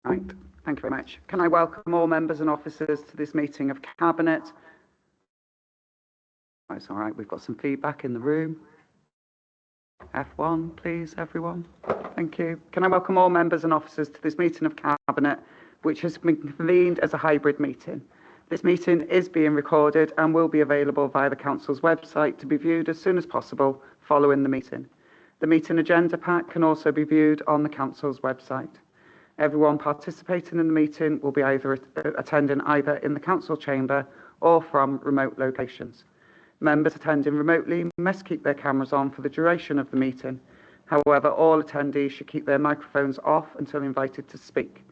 Right, thank you very much. Can I welcome all members and officers to this meeting of Cabinet? That's all right, we've got some feedback in the room. F1, please, everyone. Thank you. Can I welcome all members and officers to this meeting of Cabinet, which has been convened as a hybrid meeting. This meeting is being recorded and will be available via the Council's website to be viewed as soon as possible following the meeting. The meeting agenda pack can also be viewed on the Council's website. Everyone participating in the meeting will be either attending either in the Council chamber or from remote locations. Members attending remotely must keep their cameras on for the duration of the meeting. However, all attendees should keep their microphones off until invited to speak.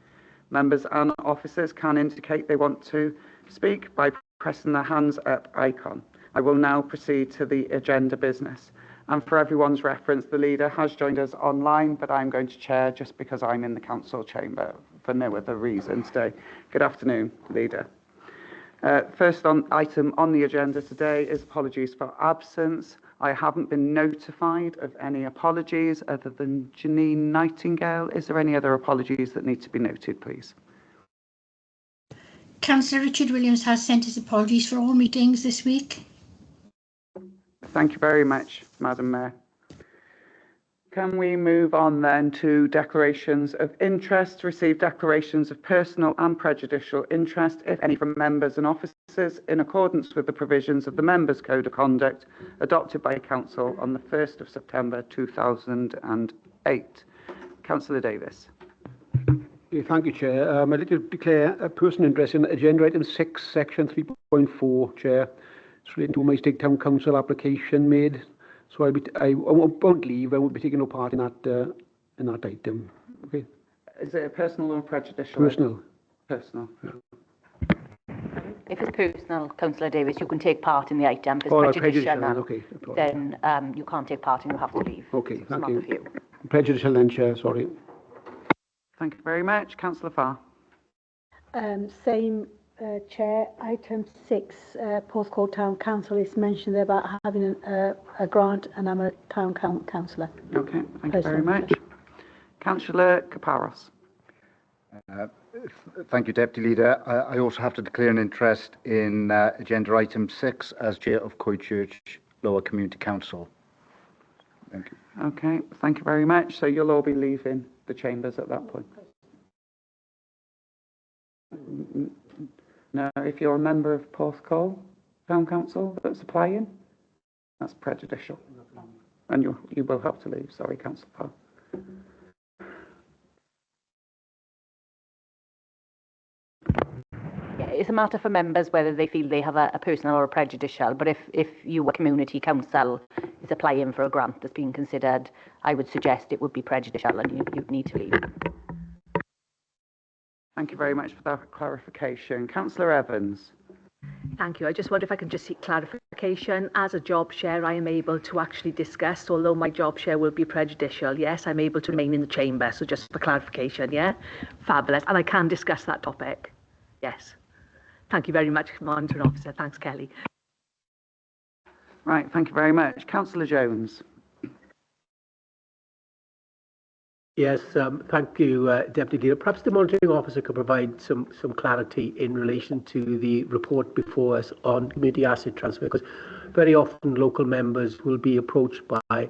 Members and officers can indicate they want to speak by pressing the hands up icon. I will now proceed to the agenda business. And for everyone's reference, the leader has joined us online, but I'm going to chair just because I'm in the Council chamber for no other reason today. Good afternoon, leader. First item on the agenda today is apologies for absence. I haven't been notified of any apologies other than Janine Nightingale. Is there any other apologies that need to be noted, please? Councillor Richard Williams has sent his apologies for all meetings this week. Thank you very much, Madam Mayor. Can we move on then to declarations of interest? Receive declarations of personal and prejudicial interest, if any, from members and officers in accordance with the provisions of the Members' Code of Conduct adopted by Council on the 1st of September 2008. Councillor Davis. Thank you, Chair. I'd like to declare a personal interest in agenda item 6, section 3.4, Chair. It's relating to my State Town Council application made. So I won't leave. I won't be taking no part in that item. Okay. Is it a personal or prejudicial? Personal. Personal. Yeah. If it's personal, Councillor Davis, you can take part in the item. If it's prejudicial, then, okay. Then you can't take part and you have to leave. Okay, so thank you. you. Prejudicial then, Chair. Sorry. Thank you very much, Councillor Farr. Same. Chair, item 6, Porthcawl Town Council is mentioned there about having a grant, and I'm a town councillor. Okay, thank you very much. Councillor Kaparos. Thank you, Deputy Leader. I also have to declare an interest in agenda item 6 as Chair of Coedchurch Lower Community Council. Thank you. Okay, thank you very much. So you'll all be leaving the chambers at that point. No, if you're a member of Porthcawl Town Council that's applying, that's prejudicial. And you will have to leave. Sorry, Councillor Farr. Yeah, it's a matter for members whether they feel they have a personal or a prejudicial. But if you, a community council, is applying for a grant that's being considered, I would suggest it would be prejudicial and you'd need to leave. Thank you very much for that clarification. Councillor Evans. Thank you. I just wonder if I can just seek clarification. As a job share, I am able to actually discuss, although my job share will be prejudicial. Yes, I'm able to remain in the chamber. So just for clarification, yeah? Fabulous. And I can discuss that topic. Yes. Thank you very much, Commander and Officer. Thanks, Kelly. Right, thank you very much. Councillor Jones. Yes, thank you, Deputy Leader. Perhaps the monitoring officer could provide some clarity in relation to the report before us on community asset transfer, because very often local members will be approached by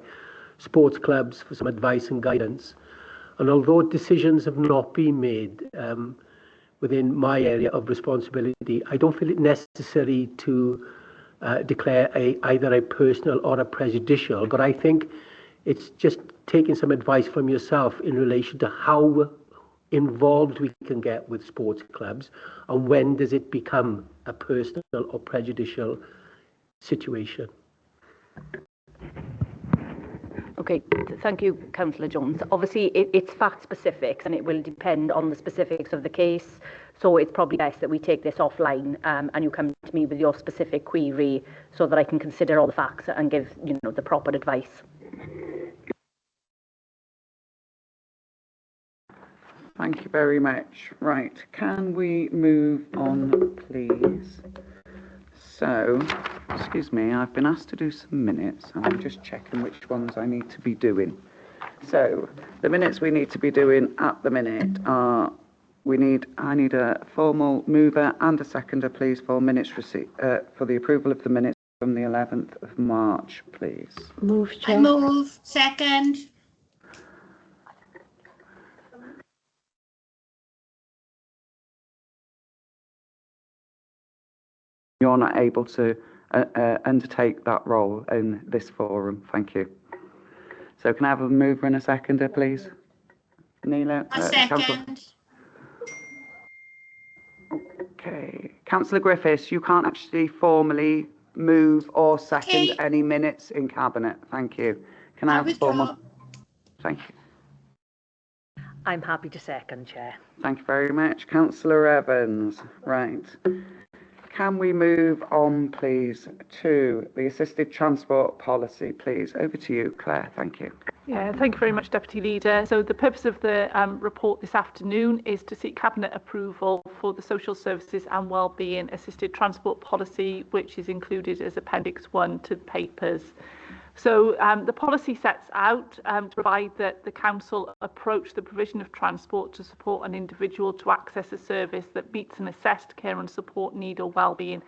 sports clubs for some advice and guidance. And although decisions have not been made within my area of responsibility, I don't feel it necessary to declare either a personal or a prejudicial, but I think it's just taking some advice from yourself in relation to how involved we can get with sports clubs and when does it become a personal or prejudicial situation. Okay, thank you, Councillor Jones. Obviously, it's fact specifics and it will depend on the specifics of the case. So it's probably best that we take this offline and you come to me with your specific query so that I can consider all the facts and give the proper advice. Thank you very much. Right, can we move on, please? So, excuse me, I've been asked to do some minutes and I'm just checking which ones I need to be doing. So, the minutes we need to be doing at the minute are I need a formal mover and a seconder, please, for minutes receipt, for the approval of the minutes from the 11th of March, please. Move, I Chair. move. Second. You're not able to undertake that role in this forum. Thank you. So can I have a mover and a seconder, please? Neela? A second. Okay. Councillor Griffiths, you can't actually formally move or second Okay. any minutes in Cabinet. Thank you. Can I I have withdraw. formal? Thank you. I'm happy to second, Chair. Thank you very much. Councillor Evans. Right. Can we move on, please, to the assisted transport policy, please? Over to you, Claire. Thank you. Yeah, thank you very much, Deputy Leader. So the purpose of the report this afternoon is to seek Cabinet approval for the Social Services and Wellbeing Assisted Transport Policy, which is included as Appendix 1 to the papers. So the policy sets out to provide that the Council approach the provision of transport to support an individual to access a service that meets an assessed care and support need or wellbeing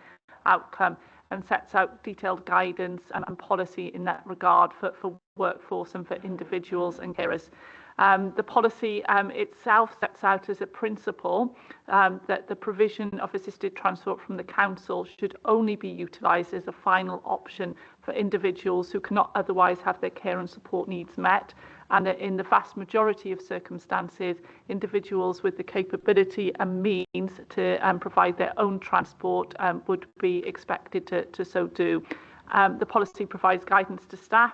outcome, and sets out detailed guidance and policy in that regard for workforce and for individuals and carers. The policy itself sets out as a principle that the provision of assisted transport from the Council should only be utilised as a final option for individuals who cannot otherwise have their care and support needs met, and that in the vast majority of circumstances, individuals with the capability and means to provide their own transport would be expected to so do. The policy provides guidance to staff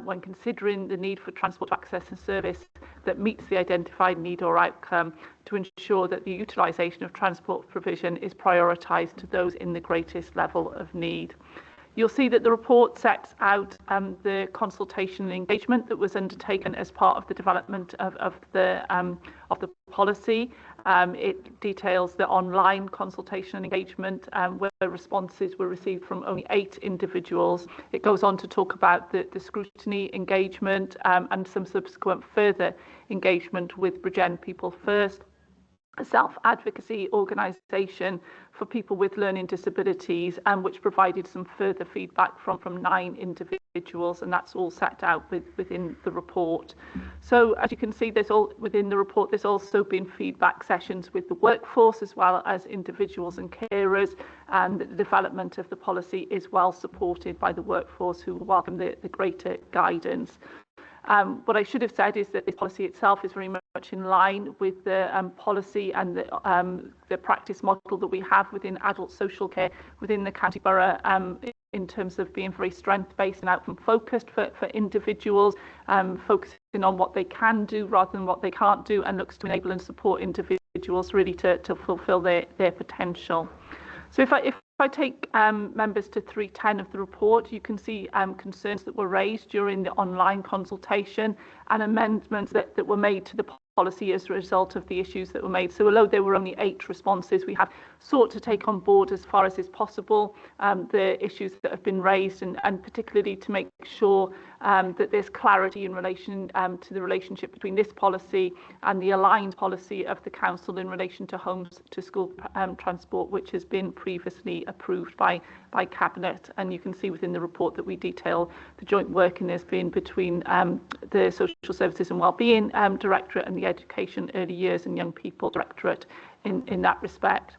when considering the need for transport to access a service that meets the identified need or outcome, to ensure that the utilisation of transport provision is prioritised to those in the greatest level of need. You'll see that the report sets out the consultation and engagement that was undertaken as part of the development of the policy. It details the online consultation and engagement where responses were received from only 8 individuals. It goes on to talk about the scrutiny engagement and some subsequent further engagement with Bridgend People First, a self-advocacy organisation for people with learning disabilities, which provided some further feedback from 9 individuals, and that's all set out within the report. So as you can see, within the report, there's also been feedback sessions with the workforce as well as individuals and carers, and the development of the policy is well supported by the workforce, who welcome the greater guidance. What I should have said is that this policy itself is very much in line with the policy and the practice model that we have within adult social care within the County Borough, in terms of being very strength-based and outcome-focused for individuals, focusing on what they can do rather than what they can't do, and looks to enable and support individuals really to fulfil their potential. So if I take members to 310 of the report, you can see concerns that were raised during the online consultation and amendments that were made to the policy as a result of the issues that were made. So although there were only 8 responses, we have sought to take on board as far as is possible the issues that have been raised, and particularly to make sure that there's clarity in relation to the relationship between this policy and the aligned policy of the Council in relation to homes to school transport, which has been previously approved by Cabinet. And you can see within the report that we detail the joint working there's been between the Social Services and Wellbeing Directorate and the Education, Early Years and Young People Directorate in that respect.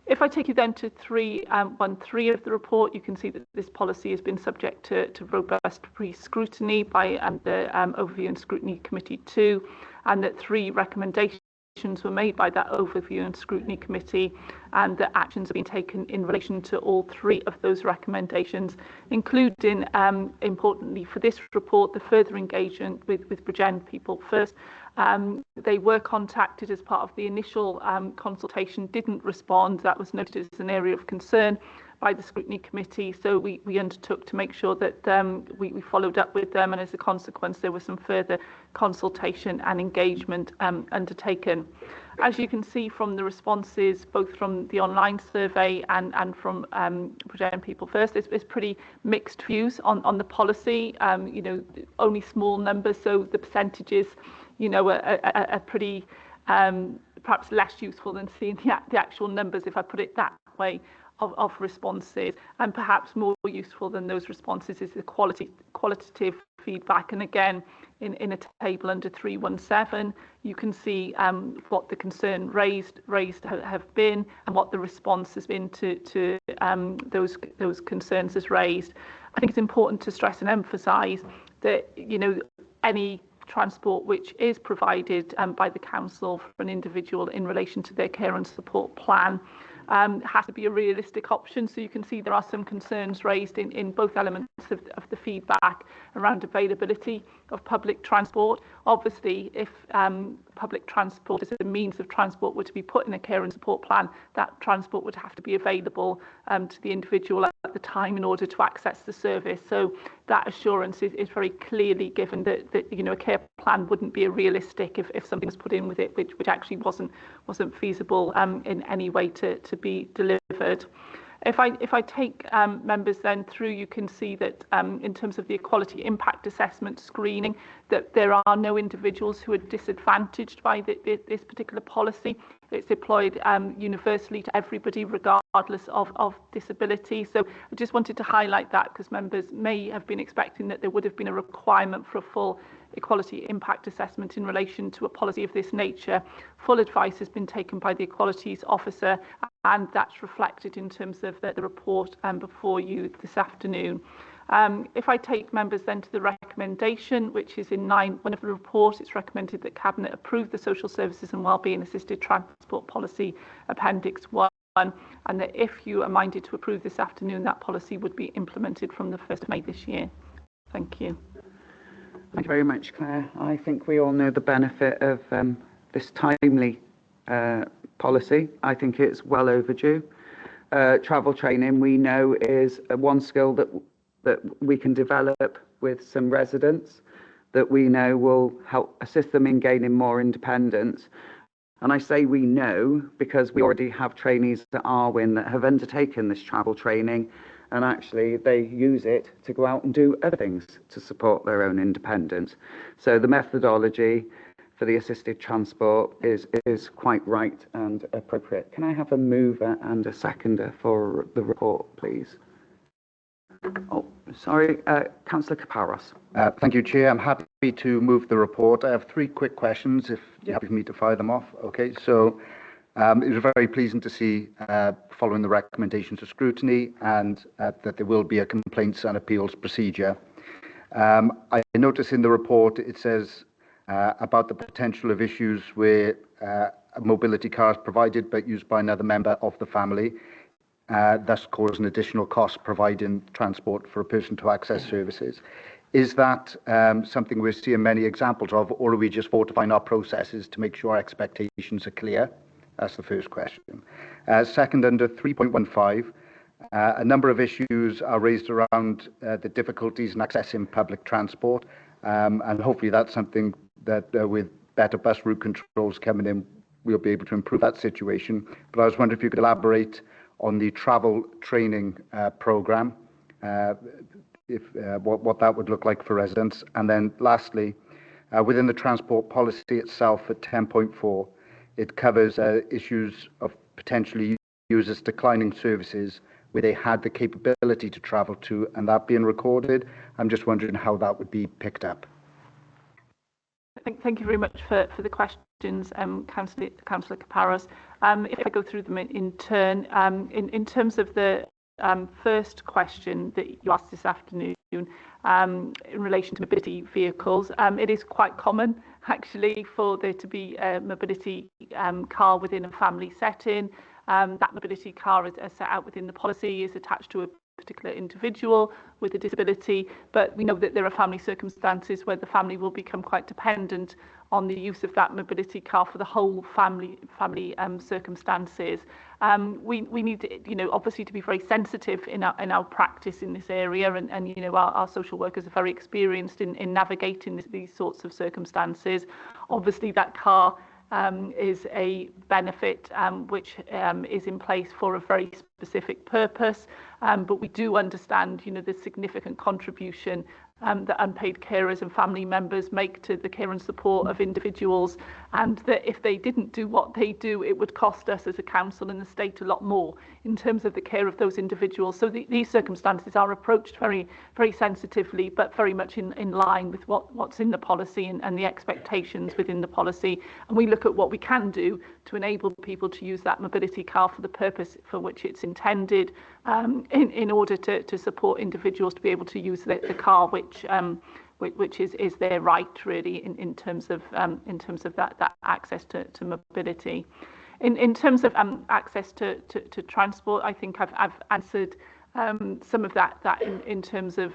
If I take you then to 313 of the report, you can see that this policy has been subject to robust pre-scrutiny by the Overview and Scrutiny Committee 2, and that 3 recommendations were made by that Overview and Scrutiny Committee, and that actions have been taken in relation to all 3 of those recommendations, including, importantly for this report, the further engagement with Bridgend People First. They were contacted as part of the initial consultation, didn't respond. That was noted as an area of concern by the Scrutiny Committee, so we undertook to make sure that we followed up with them, and as a consequence there was some further consultation and engagement undertaken. As you can see from the responses, both from the online survey and from Bridgend People First, there's pretty mixed views on the policy. Only small numbers, so the percentages, are pretty perhaps less useful than seeing the actual numbers, if I put it that way, of responses, and perhaps more useful than those responses is the qualitative feedback. And again, in a table under 317, you can see what the concern raised have been and what the response has been to those concerns as raised. I think it's important to stress and emphasise that, you know, any transport which is provided by the council for an individual in relation to their care and support plan has to be a realistic option. So you can see there are some concerns raised in both elements of the feedback around availability of public transport. Obviously, if public transport as a means of transport were to be put in a care and support plan, that transport would have to be available to the individual at the time in order to access the service. So that assurance is very clearly given that you know, a care plan wouldn't be a realistic if something was put in with it which actually wasn't feasible in any way to be delivered. If I take members then through, you can see that in terms of the equality impact assessment screening, that there are no individuals who are disadvantaged by this particular policy. It's deployed universally to everybody, regardless of disability. So I just wanted to highlight that, because members may have been expecting that there would have been a requirement for a full equality impact assessment in relation to a policy of this nature. Full advice has been taken by the Equalities Officer, and that's reflected in terms of the report before you this afternoon. If I take members then to the recommendation, which is in 9.1 of the report, it's recommended that Cabinet approve the Social Services and Wellbeing Assisted Transport Policy Appendix 1, and that if you are minded to approve this afternoon, that policy would be implemented from the 1st of May this year. Thank you. Thank you very much, Claire. I think we all know the benefit of this timely policy. I think it's well overdue. Travel training, we know, is one skill that we can develop with some residents that we know will help assist them in gaining more independence. And I say we know because we already have trainees at Arwyn that have undertaken this travel training, and actually they use it to go out and do other things to support their own independence. So the methodology for the assisted transport is quite right and appropriate. Can I have a mover and a seconder for the report, please? Oh, sorry, Councillor Kaparos. Thank you, Chair. I'm happy to move the report. I have three quick questions, if you're happy for me to fire them off. Okay, so it was very pleasing to see, following the recommendations of scrutiny, and that there will be a complaints and appeals procedure. I notice in the report it says about the potential of issues where a mobility car is provided but used by another member of the family, thus causing additional costs providing transport for a person to access services. Is that something we're seeing many examples of, or are we just fortifying our processes to make sure our expectations are clear? That's the first question. Second, under 3.15, a number of issues are raised around the difficulties in accessing public transport, and hopefully that's something that with better bus route controls coming in, we'll be able to improve that situation. But I was wondering if you could elaborate on the travel training programme, what that would look like for residents. And then lastly, within the transport policy itself at 10.4, it covers issues of potentially users declining services where they had the capability to travel to, and that being recorded. I'm just wondering how that would be picked up. Thank you very much for the questions, Councillor Kaparos. If I go through them in turn, in terms of the first question that you asked this afternoon, in relation to mobility vehicles, it is quite common actually for there to be a mobility car within a family setting. That mobility car is set out within the policy, is attached to a particular individual with a disability, but we know that there are family circumstances where the family will become quite dependent on the use of that mobility car for the whole family circumstances. We need to, obviously to be very sensitive in our practice in this area, and our social workers are very experienced in navigating these sorts of circumstances. Obviously that car is a benefit which is in place for a very specific purpose, but we do understand the significant contribution that unpaid carers and family members make to the care and support of individuals, and that if they didn't do what they do, it would cost us as a council and the state a lot more in terms of the care of those individuals. So these circumstances are approached very, very sensitively, but very much in line with what's in the policy and the expectations within the policy. And we look at what we can do to enable people to use that mobility car for the purpose for which it's intended, in order to support individuals to be able to use the car which is their right, really, in terms of that access to mobility. In terms of access to transport, I think I've answered some of that in terms of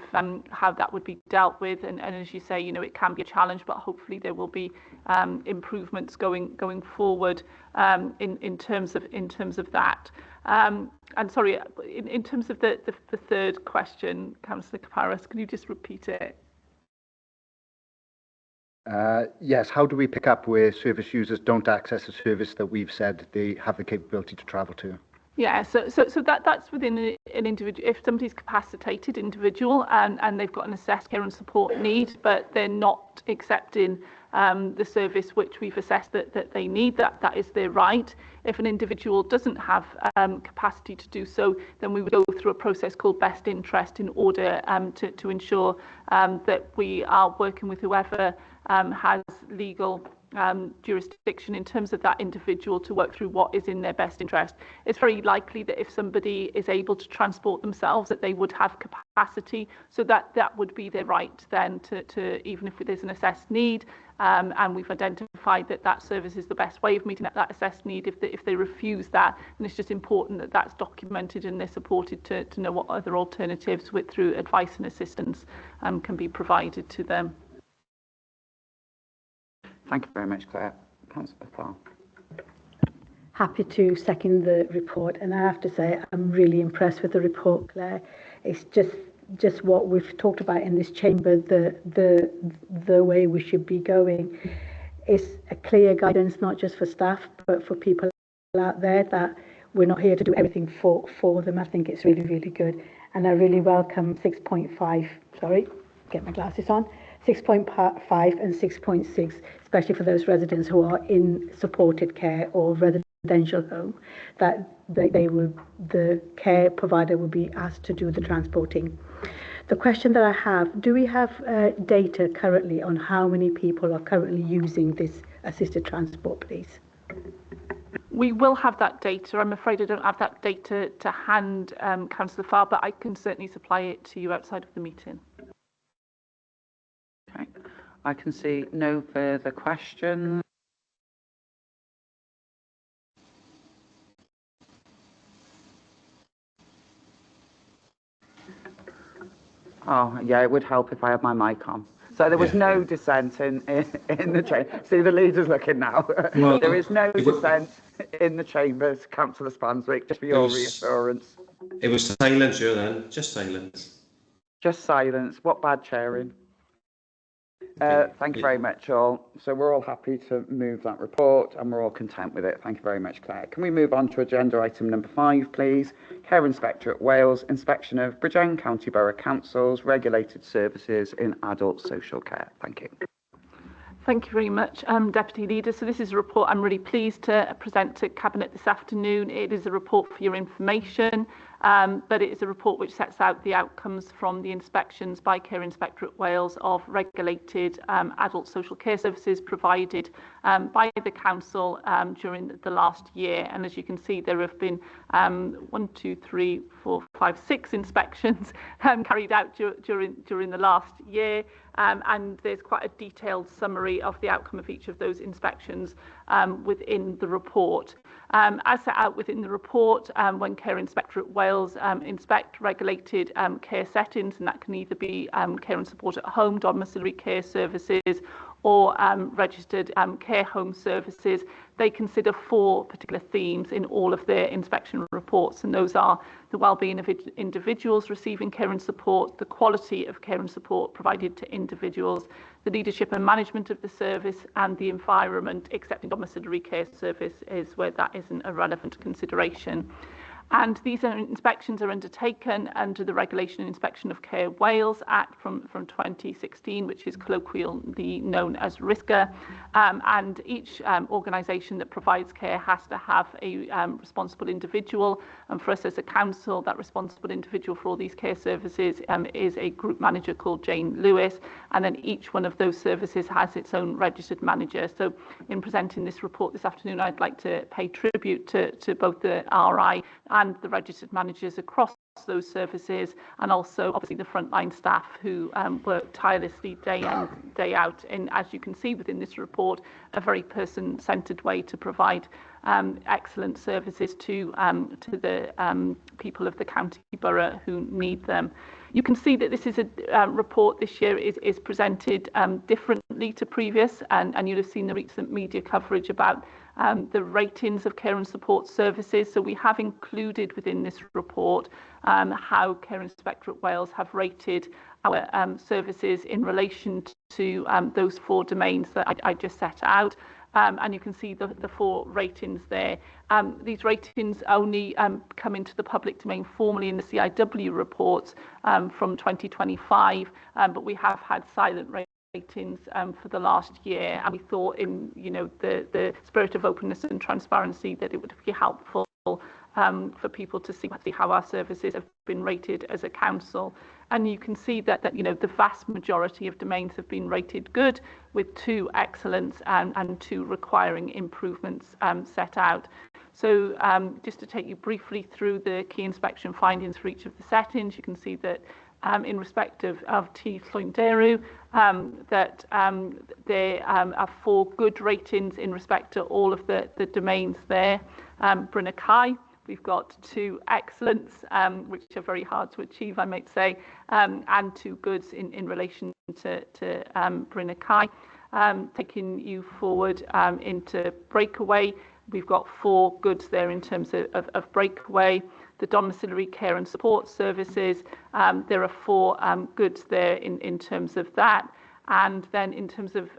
how that would be dealt with, and as you say, it can be a challenge, but hopefully there will be improvements going forward in terms of that. And sorry, in terms of the third question, Councillor Kaparis, can you just repeat it? Yes, how do we pick up where service users don't access a service that we've said they have the capability to travel to? Yeah, so that's within an individual. If somebody's capacitated individual and they've got an assessed care and support need, but they're not accepting the service which we've assessed that they need, that is their right. If an individual doesn't have capacity to do so, then we would go through a process called best interest in order to ensure that we are working with whoever has legal jurisdiction in terms of that individual to work through what is in their best interest. It's very likely that if somebody is able to transport themselves, that they would have capacity, so that would be their right then to even if there's an assessed need, and we've identified that service is the best way of meeting that assessed need. If they refuse that, then it's just important that that's documented and they're supported to know what other alternatives through advice and assistance can be provided to them. Thank you very much, Claire. Councillor Parr. Happy to second the report, and I have to say I'm really impressed with the report, Claire. It's just what we've talked about in this chamber, the way we should be going. It's a clear guidance, not just for staff, but for people out there, that we're not here to do everything for them. I think it's really, really good. And I really welcome 6.5, sorry, get my glasses on, 6.5 and 6.6, especially for those residents who are in supported care or residential home, that the care provider will be asked to do the transporting. The question that I have, do we have data currently on how many people are currently using this assisted transport, please? We will have that data. I'm afraid I don't have that data to hand, Councillor Farr, but I can certainly supply it to you outside of the meeting. Okay. I can see no further questions. Oh, yeah, it would help if I had my mic on. So there was no dissent in the chamber. See, the leader's looking now. Well, there is no dissent in the chambers, Councillor Spanswick, just for your reassurance. It was silence, then. Just silence. Just silence. What bad chairing. Thank you very much, all. So we're all happy to move that report and we're all content with it. Thank you very much, Claire. Can we move on to agenda item number 5, please? Care Inspectorate Wales, inspection of Bridgend County Borough Council's regulated services in adult social care. Thank you. Thank you very much, Deputy Leader. So this is a report I'm really pleased to present to Cabinet this afternoon. It is a report for your information, but it is a report which sets out the outcomes from the inspections by Care Inspectorate Wales of regulated adult social care services provided by the Council during the last year. And as you can see, there have been 6 inspections carried out during the last year. And there's quite a detailed summary of the outcome of each of those inspections within the report. As set out within the report, when Care Inspectorate Wales inspect regulated care settings, and that can either be care and support at home, domiciliary care services, or registered care home services, they consider 4 particular themes in all of their inspection reports, and those are the well-being of individuals receiving care and support, the quality of care and support provided to individuals, the leadership and management of the service, and the environment, except in domiciliary care service is where that isn't a relevant consideration. And these inspections are undertaken under the Regulation and Inspection of Care Wales Act from 2016, which is colloquially known as RISCA. And each organisation that provides care has to have a responsible individual. And for us as a council, that responsible individual for all these care services is a group manager called Jane Lewis. And then each one of those services has its own registered manager. So in presenting this report this afternoon, I'd like to pay tribute to both the RI and the registered managers across those services, and also obviously the frontline staff who work tirelessly day in, day out, and as you can see within this report, a very person-centred way to provide excellent services to the people of the county borough who need them. You can see that this is a report this year is presented differently to previous, and you'll have seen the recent media coverage about the ratings of care and support services. So we have included within this report how Care Inspectorate Wales have rated our services in relation to those 4 domains that I just set out. And you can see the 4 ratings there. These ratings only come into the public domain formally in the CIW reports from 2025, but we have had silent ratings for the last year, and we thought, in the spirit of openness and transparency, that it would be helpful for people to see how our services have been rated as a council. And you can see that the vast majority of domains have been rated good, with 2 excellence and 2 requiring improvements set out. So just to take you briefly through the key inspection findings for each of the settings, you can see that in respect of T Llwynderw, that there are 4 good ratings in respect to all of the domains there. Bryn y Cai, we've got 2 excellents, which are very hard to achieve, I might say, and 2 goods in relation to Bryn y Cai. Taking you forward into Breakaway, we've got 4 goods there in terms of Breakaway. The domiciliary care and support services, there are 4 goods there in terms of that. And then in terms of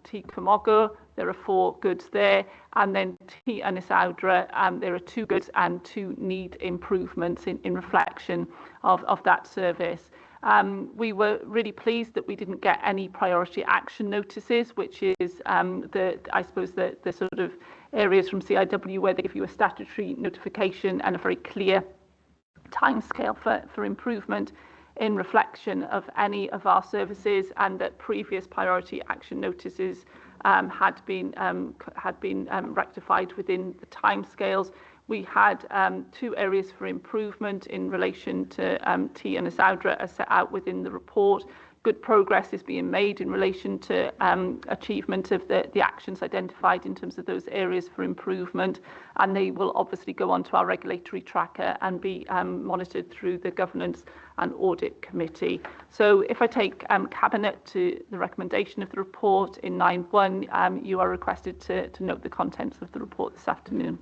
T Cymogwr, there are 4 goods there. And then T Ynys Awdra, there are 2 goods and 2 need improvements in reflection of that service. We were really pleased that we didn't get any priority action notices, which is I suppose the sort of areas from CIW where they give you a statutory notification and a very clear timescale for improvement in reflection of any of our services, and that previous priority action notices had been rectified within the timescales. We had 2 areas for improvement in relation to T Ynys Awdra as set out within the report. Good progress is being made in relation to achievement of the actions identified in terms of those areas for improvement, and they will obviously go on to our regulatory tracker and be monitored through the Governance and Audit Committee. So if I take Cabinet to the recommendation of the report in 9.1, you are requested to note the contents of the report this afternoon.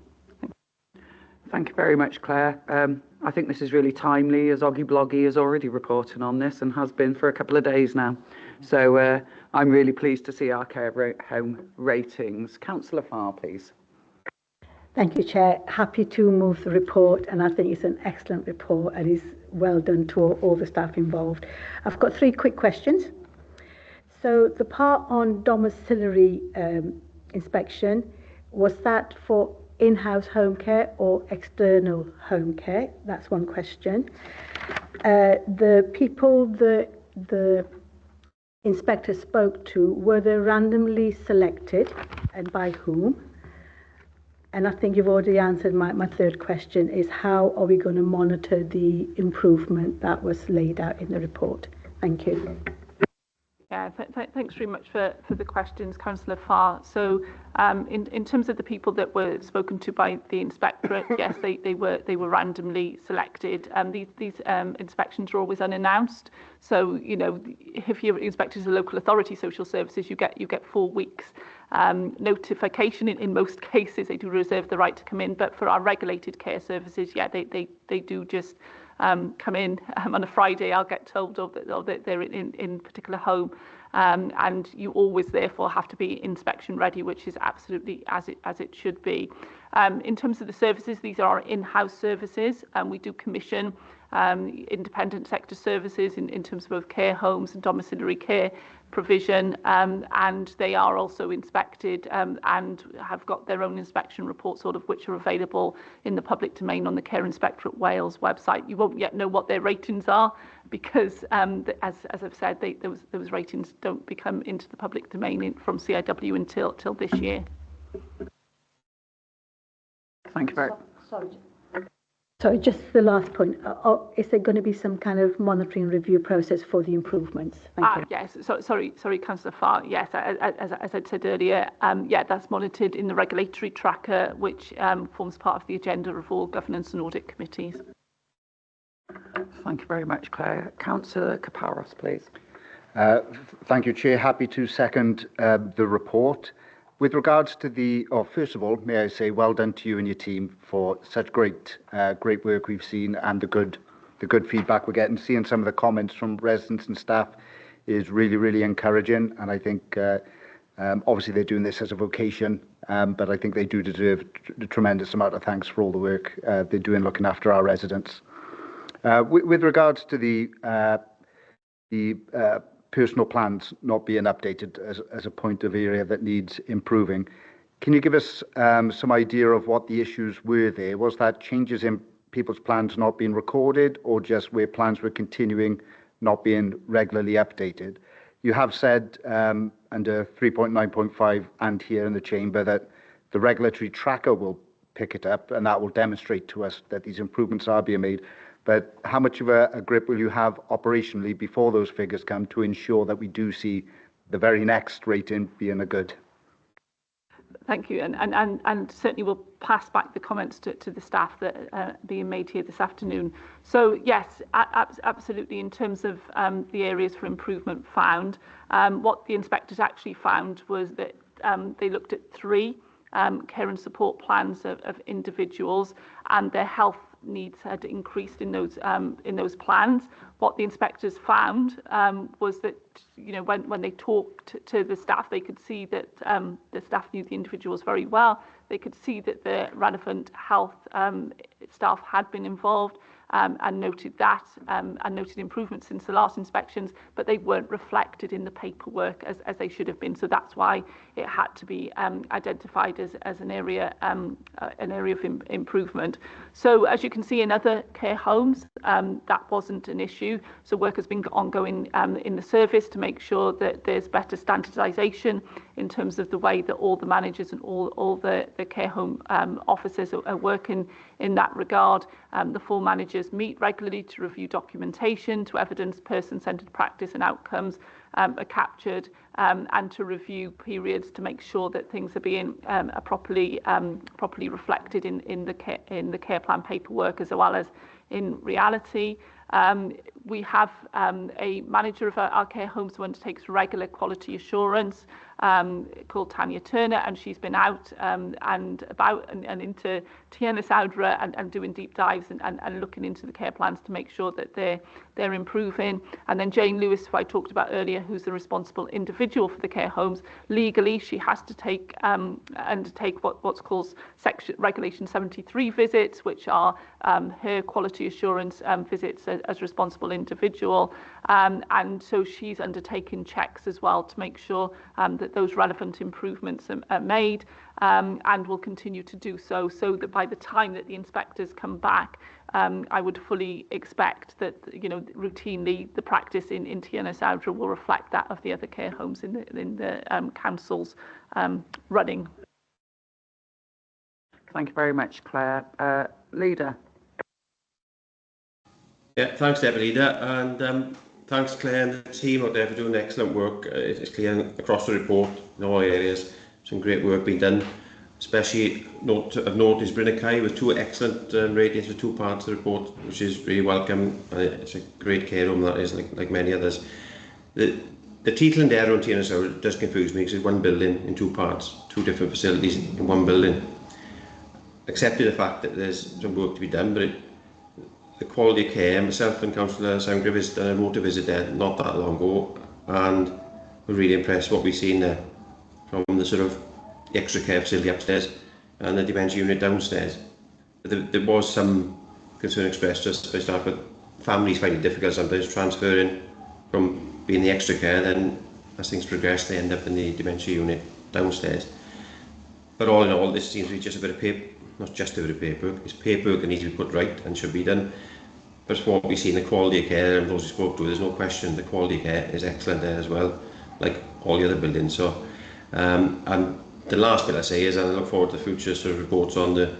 Thank you very much, Claire. I think this is really timely, as Oggy Bloggy is already reporting on this and has been for a couple of days now. So I'm really pleased to see our care home ratings. Councillor Farr, please. Thank you, Chair. Happy to move the report, and I think it's an excellent report and is well done to all the staff involved. I've got 3 quick questions. So the part on domiciliary inspection, was that for in-house home care or external home care? That's one question. The people the inspector spoke to, were they randomly selected, and by whom? And I think you've already answered my 3rd question, is how are we going to monitor the improvement that was laid out in the report? Thank you. Yeah, thanks very much for the questions, Councillor Farr. So in terms of the people that were spoken to by the inspectorate, yes, they were randomly selected. These inspections are always unannounced. So, if you're inspected as a local authority social services, you get 4 weeks notification. In most cases, they do reserve the right to come in. But for our regulated care services, yeah, they do just come in on a Friday. I'll get told that they're in particular home. and you always therefore have to be inspection ready, which is absolutely as it should be. In terms of the services, these are in-house services, and we do commission independent sector services in terms of both care homes and domiciliary care provision, and they are also inspected and have got their own inspection reports, sort of, which are available in the public domain on the Care Inspectorate Wales website. You won't yet know what their ratings are because, as I've said, those ratings don't become into the public domain from CIW until this year. Thank you very much. Sorry, just the last point. Is there going to be some kind of monitoring review process for the improvements? Thank you. Yes, sorry, Councillor Farr. Yes, as I said earlier, yeah, that's monitored in the regulatory tracker, which forms part of the agenda of all governance and audit committees. Thank you very much, Claire. Councillor Kaparos, please. Thank you, Chair. Happy to second the report. With regards to first of all, may I say well done to you and your team for such great work we've seen, and the good feedback we're getting. Seeing some of the comments from residents and staff is really, really encouraging. And I think obviously they're doing this as a vocation, but I think they do deserve a tremendous amount of thanks for all the work they're doing looking after our residents. With regards to the personal plans not being updated as a point of area that needs improving, can you give us some idea of what the issues were there? Was that changes in people's plans not being recorded, or just where plans were continuing not being regularly updated? You have said under 3.9.5 and here in the chamber that the regulatory tracker will pick it up, and that will demonstrate to us that these improvements are being made. But how much of a grip will you have operationally before those figures come to ensure that we do see the very next rating being a good? Thank you, and certainly we'll pass back the comments to the staff that are being made here this afternoon. So yes, absolutely, in terms of the areas for improvement found, what the inspectors actually found was that they looked at 3 care and support plans of individuals, and their health needs had increased in those plans. What the inspectors found was that, you know, when they talked to the staff, they could see that the staff knew the individuals very well. They could see that the relevant health staff had been involved and noted that and noted improvements since the last inspections, but they weren't reflected in the paperwork as they should have been. So that's why it had to be identified as an area of improvement. So as you can see in other care homes, that wasn't an issue. So work has been ongoing in the service to make sure that there's better standardisation in terms of the way that all the managers and all the care home officers are working in that regard. The 4 managers meet regularly to review documentation, to evidence person-centred practice and outcomes are captured, and to review periods to make sure that things are being properly reflected in the care plan paperwork as well as in reality. We have a manager of our care homes who undertakes regular quality assurance called Tanya Turner, and she's been out and about and into Tierna Saudra and doing deep dives and looking into the care plans to make sure that they're improving. And then Jane Lewis, who I talked about earlier, who's the responsible individual for the care homes, legally she has to undertake what's called Regulation 73 visits, which are her quality assurance visits as responsible individual, and so she's undertaking checks as well to make sure that those relevant improvements are made, and will continue to do so that by the time that the inspectors come back, I would fully expect that, you know, routinely the practice in Tierna Saudra will reflect that of the other care homes in the council's running. Thank you very much, Claire. Leader. Yeah, thanks, Deputy Leader, and thanks, Claire and the team out there for doing excellent work. It's clear across the report in all areas. Some great work being done. Especially I've noticed Bryn Kai with 2 excellent ratings for 2 parts of the report, which is really welcome. It's a great care home, that is, like many others. The title and there on Tierna Saudra does confuse me because it's 1 building in 2 parts, 2 different facilities in 1 building. Accepting the fact that there's some work to be done, but the quality of care, myself and Councillor Soundgrave has done a motor visit there not that long ago, and we're really impressed with what we've seen there from the sort of extra care facility upstairs and the dementia unit downstairs. There was some concern expressed just by staff, but families find it difficult sometimes transferring from being the extra care, then as things progress they end up in the dementia unit downstairs. But all in all, this seems to be just a bit of paper, not just a bit of paperwork, it's paperwork that needs to be put right and should be done. But from what we've seen, the quality of care and those we spoke to, there's no question the quality of care is excellent there as well, like all the other buildings. So, and the last bit I say is I look forward to future sort of reports on the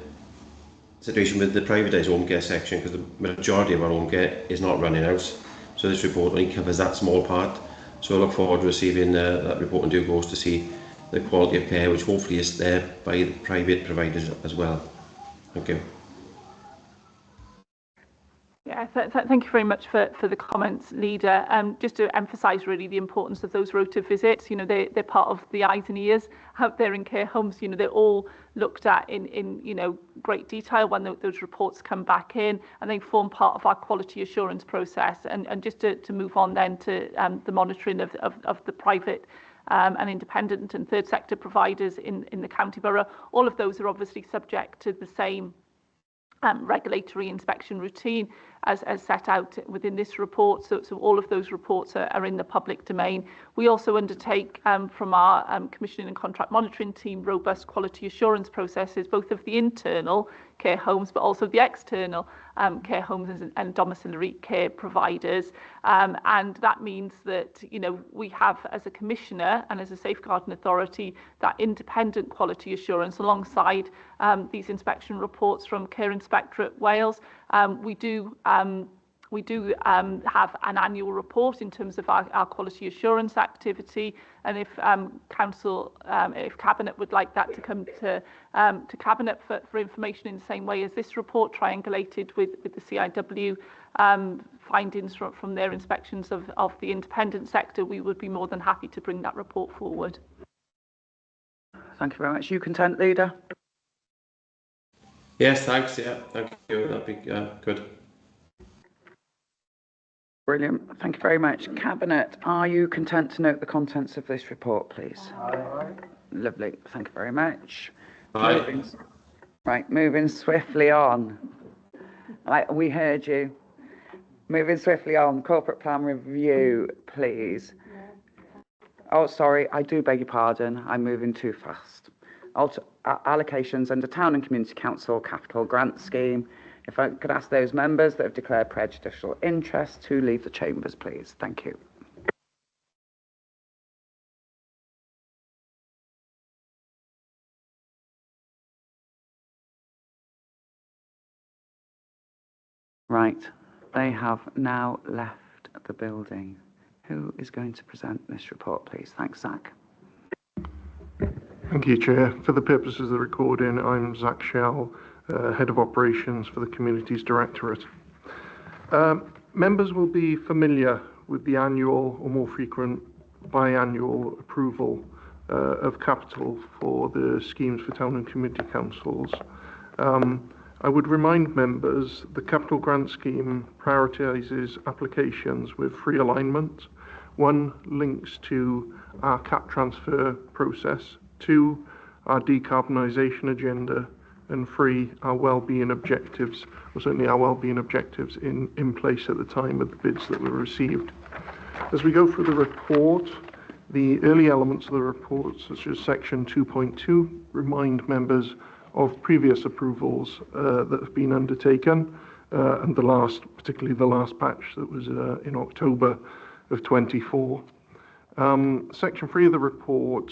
situation with the privatised home care section, because the majority of our home care is not running house. So this report only covers that small part. So I look forward to receiving that report in due course to see the quality of care, which hopefully is there by the private providers as well. Thank you. Yeah, thank you very much for the comments, Leader. Just to emphasise really the importance of those rota visits. You know, they're part of the eyes and ears out there in care homes. You know, they're all looked at in you know, great detail when those reports come back in, and they form part of our quality assurance process. And just to move on then to the monitoring of the private and independent and third sector providers in the county borough, all of those are obviously subject to the same regulatory inspection routine as set out within this report. So all of those reports are in the public domain. We also undertake from our commissioning and contract monitoring team robust quality assurance processes, both of the internal care homes but also the external care homes and domiciliary care providers. And that means that, you know, we have as a commissioner and as a safeguarding authority that independent quality assurance alongside these inspection reports from Care Inspectorate Wales. We do have an annual report in terms of our quality assurance activity, and if council, if Cabinet would like that to come to Cabinet for information in the same way as this report, triangulated with the CIW findings from their inspections of the independent sector, we would be more than happy to bring that report forward. Thank you very much. You content, Leader? Yes, thanks. Yeah, thank you. That'd be good. Brilliant. Thank you very much. Cabinet, are you content to note the contents of this report, please? Aye. Lovely. Thank you very much. Aye. Moving swiftly on. Right, we heard you. Moving swiftly on. Corporate plan review, please. Oh, sorry. I do beg your pardon. I'm moving too fast. Allocations under Town and Community Council Capital Grant Scheme. If I could ask those members that have declared prejudicial interest to leave the chambers, please. Thank you. Right, they have now left the building. Who is going to present this report, please? Thanks, Zach. Thank you, Chair. For the purposes of the recording, I'm Zach Shell, Head of Operations for the Communities Directorate. Members will be familiar with the annual or more frequent biannual approval of capital for the schemes for town and community councils. I would remind members the capital grant scheme prioritises applications with 3 alignments. 1 links to our cap transfer process, 2 our decarbonisation agenda, and 3 our wellbeing objectives, or certainly our wellbeing objectives in place at the time of the bids that were received. As we go through the report, the early elements of the report, such as section 2.2, remind members of previous approvals that have been undertaken, and particularly the last batch that was in October of 24. Section 3 of the report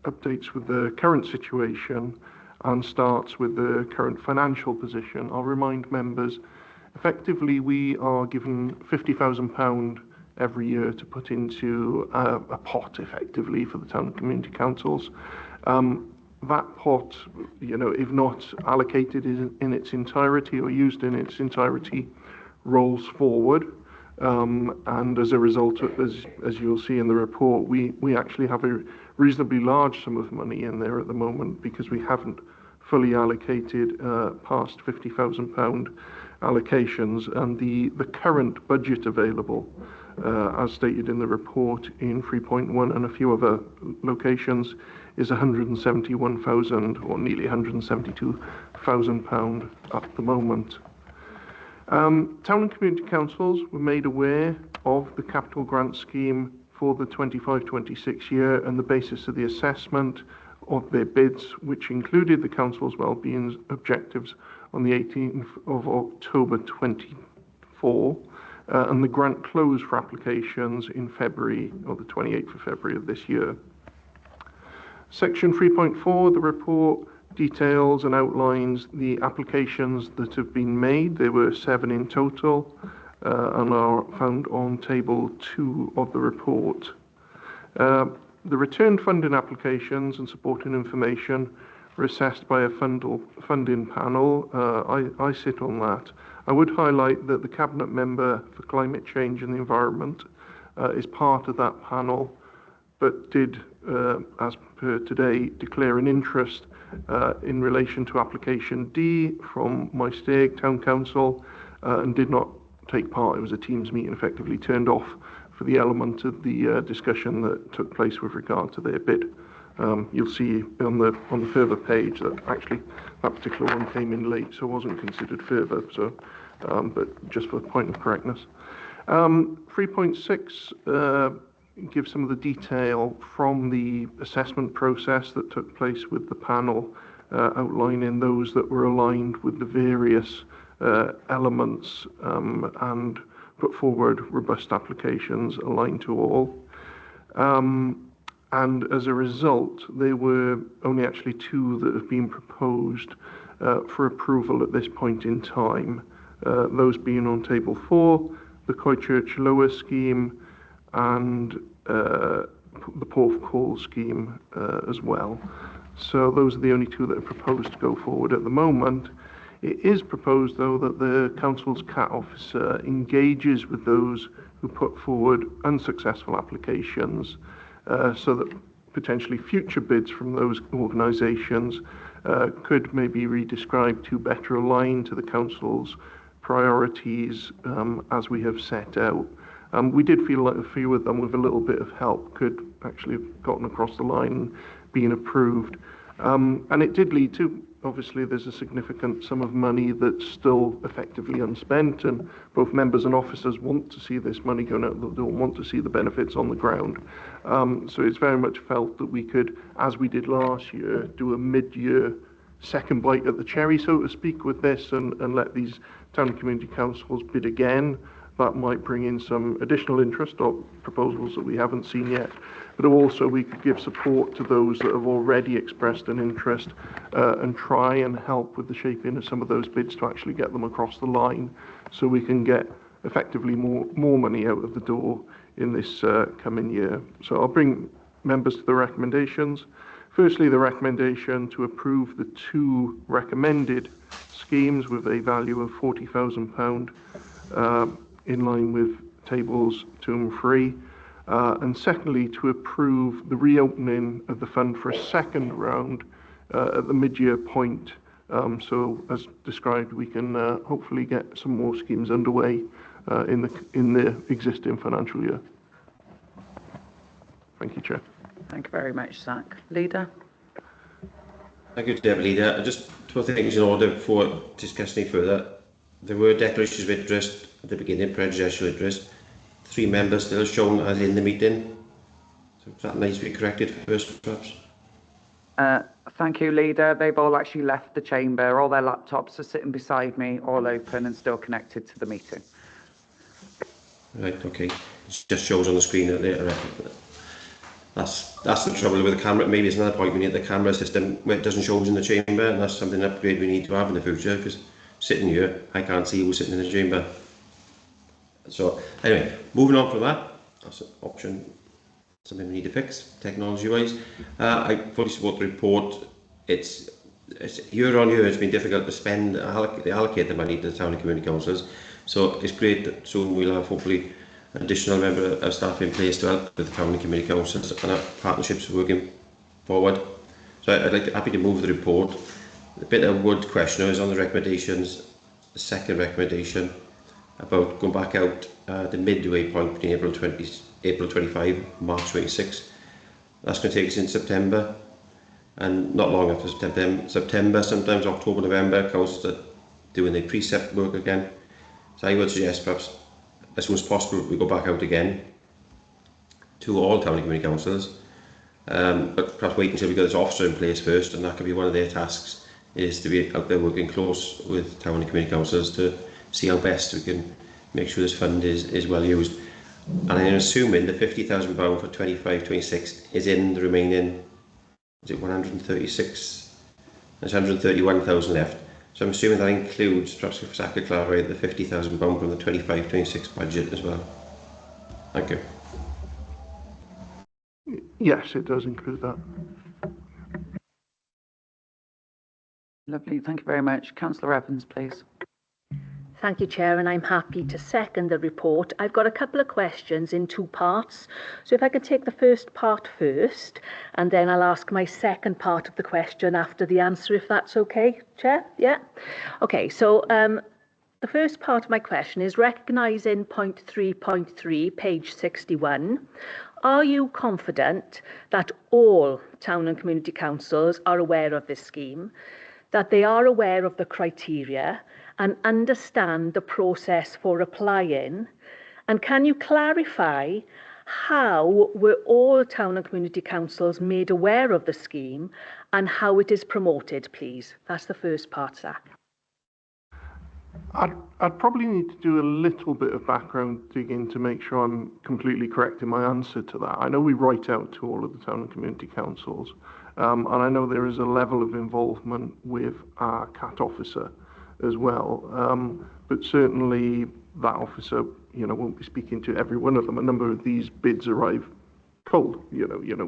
updates with the current situation and starts with the current financial position. I'll remind members, effectively we are given £50,000 every year to put into a pot, effectively, for the town and community councils. That pot, you know, if not allocated in its entirety or used in its entirety, rolls forward. And as a result, as you'll see in the report, we actually have a reasonably large sum of money in there at the moment because we haven't fully allocated past £50,000 allocations, and the current budget available as stated in the report in 3.1 and a few other locations, is 171,000 or nearly 172,000 pound at the moment. Town and community councils were made aware of the capital grant scheme for the 25-26 year and the basis of the assessment of their bids, which included the council's wellbeing objectives on the 18th of October 24, and the grant closed for applications in February, or the 28th of February of this year. Section 3.4 of the report details and outlines the applications that have been made. There were 7 in total and are found on table 2 of the report. The returned funding applications and supporting information were assessed by a funding panel. I sit on that. I would highlight that the Cabinet Member for Climate Change and the Environment is part of that panel, but did, as per today, declare an interest in relation to application D from Maesteg Town Council and did not take part. It was a Teams meeting, effectively turned off for the element of the discussion that took place with regard to their bid. You'll see on the further page that actually that particular one came in late, so wasn't considered further. So, but just for the point of correctness, 3.6 gives some of the detail from the assessment process that took place with the panel, outlining those that were aligned with the various elements and put forward robust applications aligned to all. And as a result, there were only actually 2 that have been proposed for approval at this point in time. Those being on table 4, the Coychurch Lower scheme and the Porth Call scheme as well. So those are the only 2 that are proposed to go forward at the moment. It is proposed, though, that the council's CAT officer engages with those who put forward unsuccessful applications, so that potentially future bids from those organisations could maybe re-describe to better align to the council's priorities as we have set out. We did feel like a few of them, with a little bit of help, could actually have gotten across the line and been approved. And it did lead to, obviously, there's a significant sum of money that's still effectively unspent, and both members and officers want to see this money going out the door, want to see the benefits on the ground. So it's very much felt that we could, as we did last year, do a mid-year second bite at the cherry, so to speak, with this, and let these town and community councils bid again. That might bring in some additional interest or proposals that we haven't seen yet. But also we could give support to those that have already expressed an interest and try and help with the shaping of some of those bids to actually get them across the line, so we can get effectively more money out of the door in this coming year. So I'll bring members to the recommendations. Firstly, the recommendation to approve the 2 recommended schemes with a value of £40,000 in line with tables 2 and 3. And secondly, to approve the reopening of the fund for a second round at the mid-year point. So as described, we can hopefully get some more schemes underway in the existing financial year. Thank you, Chair. Thank you very much, Zach. Leader? Thank you, Deputy Leader. Just 2 things in order before discussing any further. There were declarations of interest at the beginning, prejudicial interest. 3 members still shown as in the meeting. So that needs to be corrected first, perhaps. Thank you, Leader. They've all actually left the chamber. All their laptops are sitting beside me, all open and still connected to the meeting. Right, okay. It just shows on the screen that they're that's the trouble with the camera. Maybe it's another point we need the camera system where it doesn't show us in the chamber, and that's something upgrade we need to have in the future, because sitting here, I can't see who's sitting in the chamber. So anyway, moving on from that, that's an option, something we need to fix technology-wise. I fully support the report. It's year on year, it's been difficult to allocate the money to the town and community councils. So it's great that soon we'll have hopefully an additional member of staff in place to help with the town and community councils and our partnerships working forward. So happy to move the report. A bit of word questioners on the recommendations. The second recommendation, about going back out the midway point between April 25, March 26. That's going to take us in September, and not long after September, sometimes October, November, councils are doing their precept work again. So I would suggest perhaps as soon as possible we go back out again to all town and community councils, but perhaps wait until we get this officer in place first, and that could be one of their tasks, is to be out there working close with town and community councils to see how best we can make sure this fund is well used. And I'm assuming the £50,000 for 25-26 is in the remaining, is it 136? There's 131,000 left. So I'm assuming that includes, perhaps if I could clarify, the £50,000 from the 25-26 budget as well. Thank you. Yes, it does include that. Lovely, thank you very much. Councillor Evans, please. Thank you, Chair, and I'm happy to second the report. I've got a couple of questions in two parts. So if I could take the first part first, and then I'll ask my second part of the question after the answer, if that's okay, Chair? Yeah? Okay, so the first part of my question is recognising point 3.3, page 61. Are you confident that all town and community councils are aware of this scheme, that they are aware of the criteria and understand the process for applying? And can you clarify how were all town and community councils made aware of the scheme and how it is promoted, please? That's the first part, Zach. I'd probably need to do a little bit of background digging to make sure I'm completely correct in my answer to that. I know we write out to all of the town and community councils, and I know there is a level of involvement with our CAT officer as well, but certainly that officer, won't be speaking to every one of them. A number of these bids arrive cold, we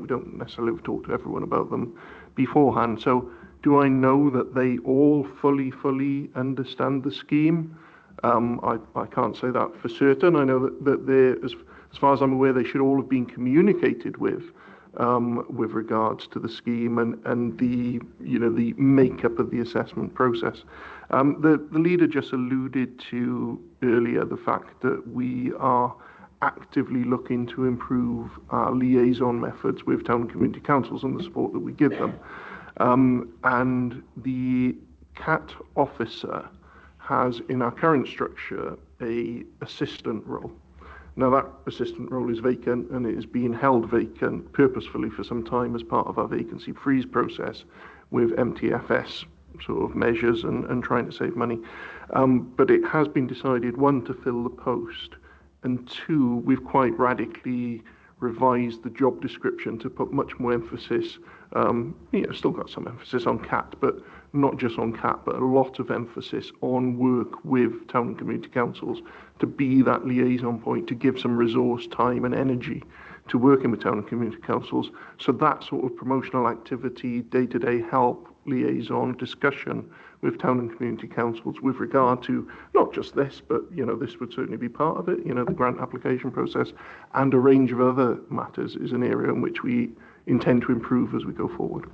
don't necessarily talk to everyone about them beforehand. So do I know that they all fully understand the scheme? I can't say that for certain. I know that they, as far as I'm aware, they should all have been communicated with regards to the scheme and the the makeup of the assessment process. The leader just alluded to earlier the fact that we are actively looking to improve our liaison methods with town and community councils and the support that we give them. And the CAT officer has, in our current structure, a assistant role. Now that assistant role is vacant, and it is being held vacant purposefully for some time as part of our vacancy freeze process with MTFS sort of measures and trying to save money. But it has been decided, one, to fill the post, and two, we've quite radically revised the job description to put much more emphasis, still got some emphasis on CAT, but not just on CAT, but a lot of emphasis on work with town and community councils to be that liaison point, to give some resource, time and energy to working with town and community councils. So that sort of promotional activity, day-to-day help, liaison, discussion with town and community councils with regard to not just this, but this would certainly be part of it, the grant application process and a range of other matters is an area in which we intend to improve as we go forward.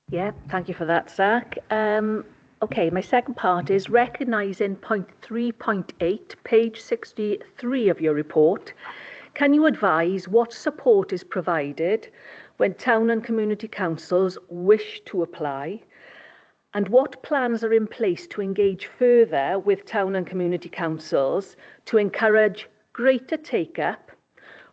Yeah, thank you for that, Zach. Okay, my second part is recognising point 3.8, page 63 of your report. Can you advise what support is provided when town and community councils wish to apply, and what plans are in place to engage further with town and community councils to encourage greater take-up,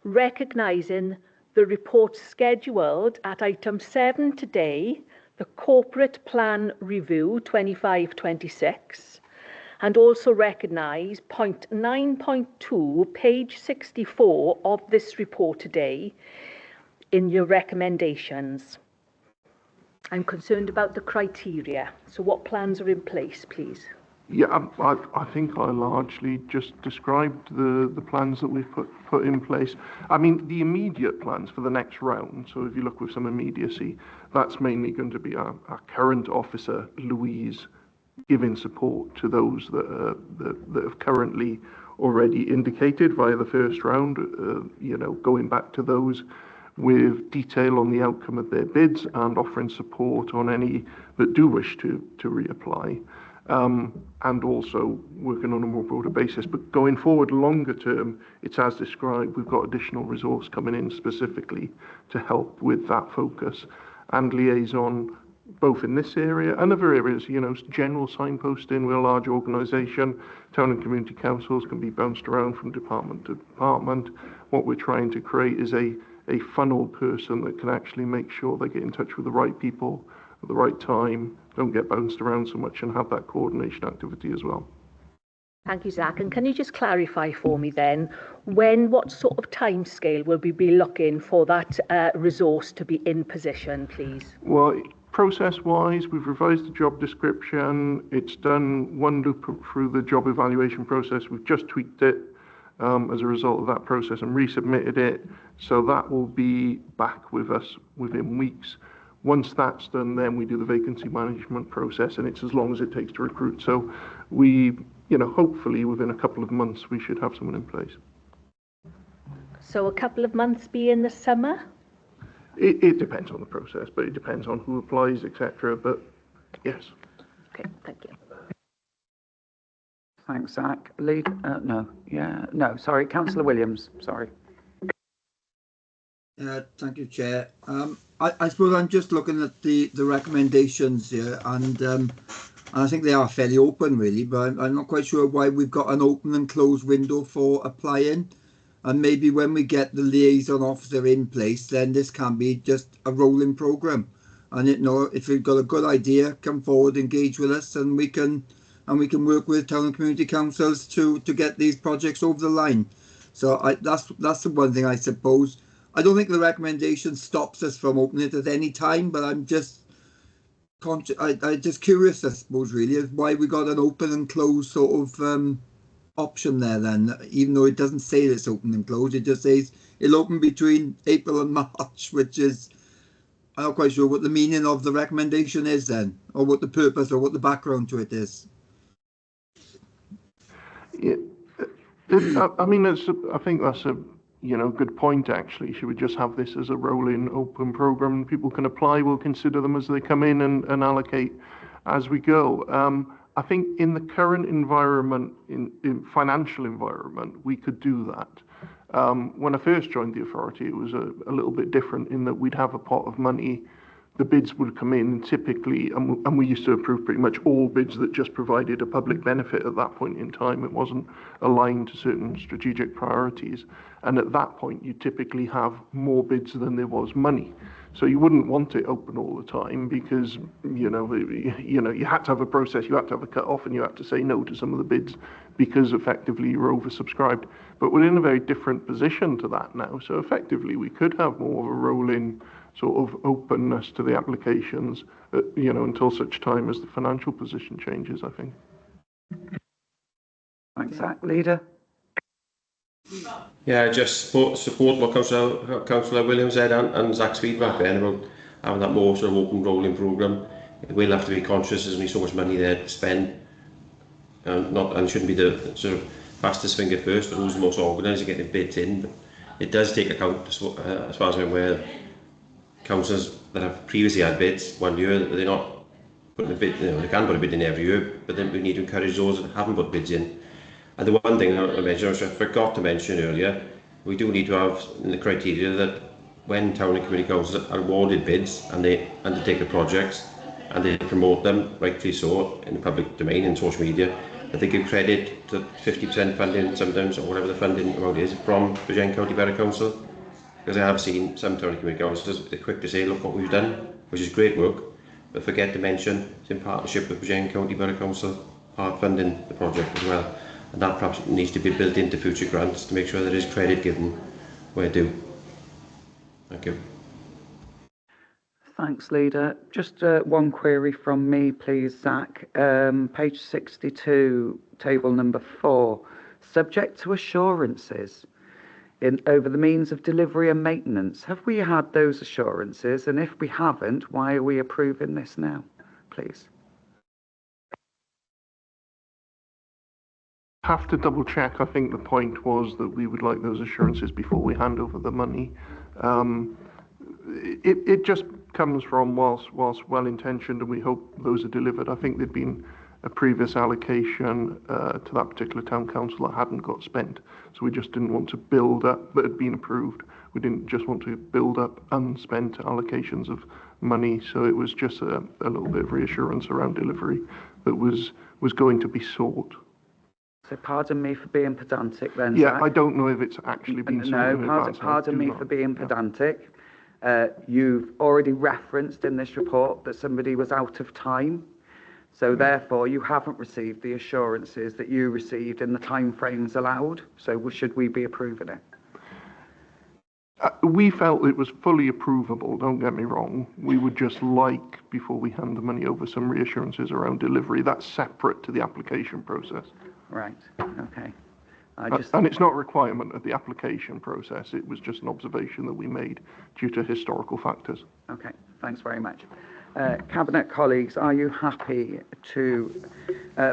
recognising the report scheduled at item 7 today, the Corporate Plan Review 25-26, and also recognise point 9.2, page 64 of this report today in your recommendations. I'm concerned about the criteria. So what plans are in place, please? Yeah, I think I largely just described the plans that we've put in place. I mean, the immediate plans for the next round, so if you look with some immediacy, that's mainly going to be our current officer, Louise, giving support to those that have currently already indicated via the first round, going back to those with detail on the outcome of their bids and offering support on any that do wish to reapply. and also working on a more broader basis. But going forward, longer term, it's as described, we've got additional resource coming in specifically to help with that focus and liaison both in this area and other areas, you know, general signposting. We're a large organisation. Town and community councils can be bounced around from department to department. What we're trying to create is a funnel person that can actually make sure they get in touch with the right people at the right time, don't get bounced around so much, and have that coordination activity as well. Thank you, Zach. And can you just clarify for me then, what sort of timescale will we be looking for that resource to be in position, please? Well, process-wise, we've revised the job description. It's done one loop through the job evaluation process. We've just tweaked it as a result of that process and resubmitted it. So that will be back with us within weeks. Once that's done, then we do the vacancy management process, and it's as long as it takes to recruit. So we, you know, hopefully within a couple of months, we should have someone in place. So a couple of months be in the summer? It depends on the process, but it depends on who applies, etc. But yes. Okay, thank you. Thanks, Zach. Sorry, Councillor Williams, sorry. Thank you, Chair. I suppose I'm just looking at the recommendations here, and I think they are fairly open, really, but I'm not quite sure why we've got an open and closed window for applying. And maybe when we get the liaison officer in place, then this can be just a rolling programme. And if you've got a good idea, come forward, engage with us, and we can work with town and community councils to get these projects over the line. So that's the one thing, I suppose. I don't think the recommendation stops us from opening it at any time, but I'm just curious, I suppose, really, is why we got an open and closed sort of option there then, even though it doesn't say it's open and closed. It just says it'll open between April and March, which is, I'm not quite sure what the meaning of the recommendation is then, or what the purpose or what the background to it is. Yeah, I mean, I think that's a good point, actually. Should we just have this as a rolling open programme? People can apply, we'll consider them as they come in and allocate as we go. I think in the current environment, in financial environment, we could do that. When I first joined the authority, it was a little bit different in that we'd have a pot of money. The bids would come in typically, and we used to approve pretty much all bids that just provided a public benefit at that point in time. It wasn't aligned to certain strategic priorities. And at that point, you typically have more bids than there was money. So you wouldn't want it open all the time because, you had to have a process, you had to have a cut-off, and you had to say no to some of the bids because effectively you were oversubscribed. But we're in a very different position to that now. So effectively, we could have more of a rolling sort of openness to the applications, until such time as the financial position changes, I think. Thanks, Zach. Leader? Yeah, just support what Councillor Williams said and Zach's feedback then about having that more sort of open rolling programme. We'll have to be conscious there's only so much money there to spend, and shouldn't be the sort of fastest finger first, but who's the most organised, getting bids in. But it does take account, as far as I'm aware, councillors that have previously had bids 1 year, they're not putting a bid, they can put a bid in every year, but then we need to encourage those that haven't put bids in. And the one thing I mentioned, which I forgot to mention earlier, we do need to have in the criteria that when town and community councils are awarded bids and they undertake the projects and they promote them, rightly so, in the public domain and social media, that they give credit to 50% funding sometimes, or whatever the funding amount is, from Bridgend County Borough Council. Because I have seen some town and community councils, they're quick to say, look what we've done, which is great work, but forget to mention it's in partnership with Bridgend County Borough Council, part funding the project as well. And that perhaps needs to be built into future grants to make sure there is credit given where due. Thank you. Thanks, Leader. Just one query from me, please, Zach. Page 62, table number 4. Subject to assurances over the means of delivery and maintenance. Have we had those assurances? And if we haven't, why are we approving this now, please? Have to double check. I think the point was that we would like those assurances before we hand over the money. It just comes from whilst well intentioned, and we hope those are delivered. I think there'd been a previous allocation to that particular town council that hadn't got spent. So we just didn't want to build up, that had been approved. We didn't just want to build up unspent allocations of money. So it was just a little bit of reassurance around delivery that was going to be sought. So pardon me for being pedantic then, Yeah, Zach. I don't know if it's actually been sought in advance. Pardon me for being pedantic. You've already referenced in this report that somebody was out of time. So therefore, you haven't received the assurances that you received in the timeframes allowed. So should we be approving it? We felt it was fully approvable, don't get me wrong. We would just like, before we hand the money over, some reassurances around delivery. That's separate to the application process. Right, okay. And it's not a requirement of the application process. It was just an observation that we made due to historical factors. Okay, thanks very much. Cabinet colleagues, are you happy to...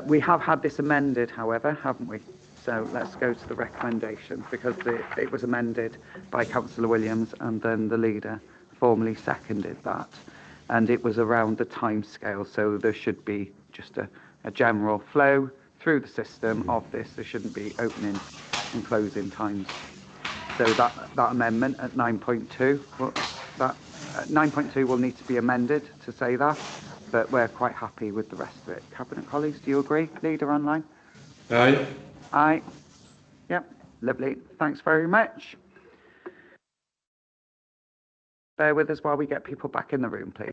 we have had this amended, however, haven't we? So let's go to the recommendation, because it was amended by Councillor Williams, and then the leader formally seconded that. And it was around the timescale, so there should be just a general flow through the system of this. There shouldn't be opening and closing times. So that amendment at 9.2, well, that 9.2 will need to be amended to say that, but we're quite happy with the rest of it. Cabinet colleagues, do you agree? Leader online? Aye. Aye. Yep, lovely. Thanks very much. Bear with us while we get people back in the room, please.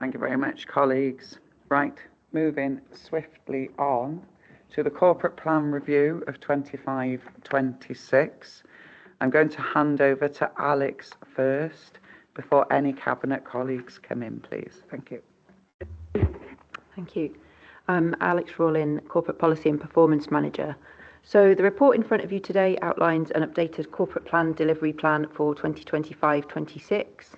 Thank you very much, colleagues. Right, moving swiftly on to the corporate plan review of 25-26. I'm going to hand over to Alex first before any cabinet colleagues come in, please. Thank you. Thank you. I'm Alex Rawlin, Corporate Policy and Performance Manager. So the report in front of you today outlines an updated corporate plan delivery plan for 2025-26.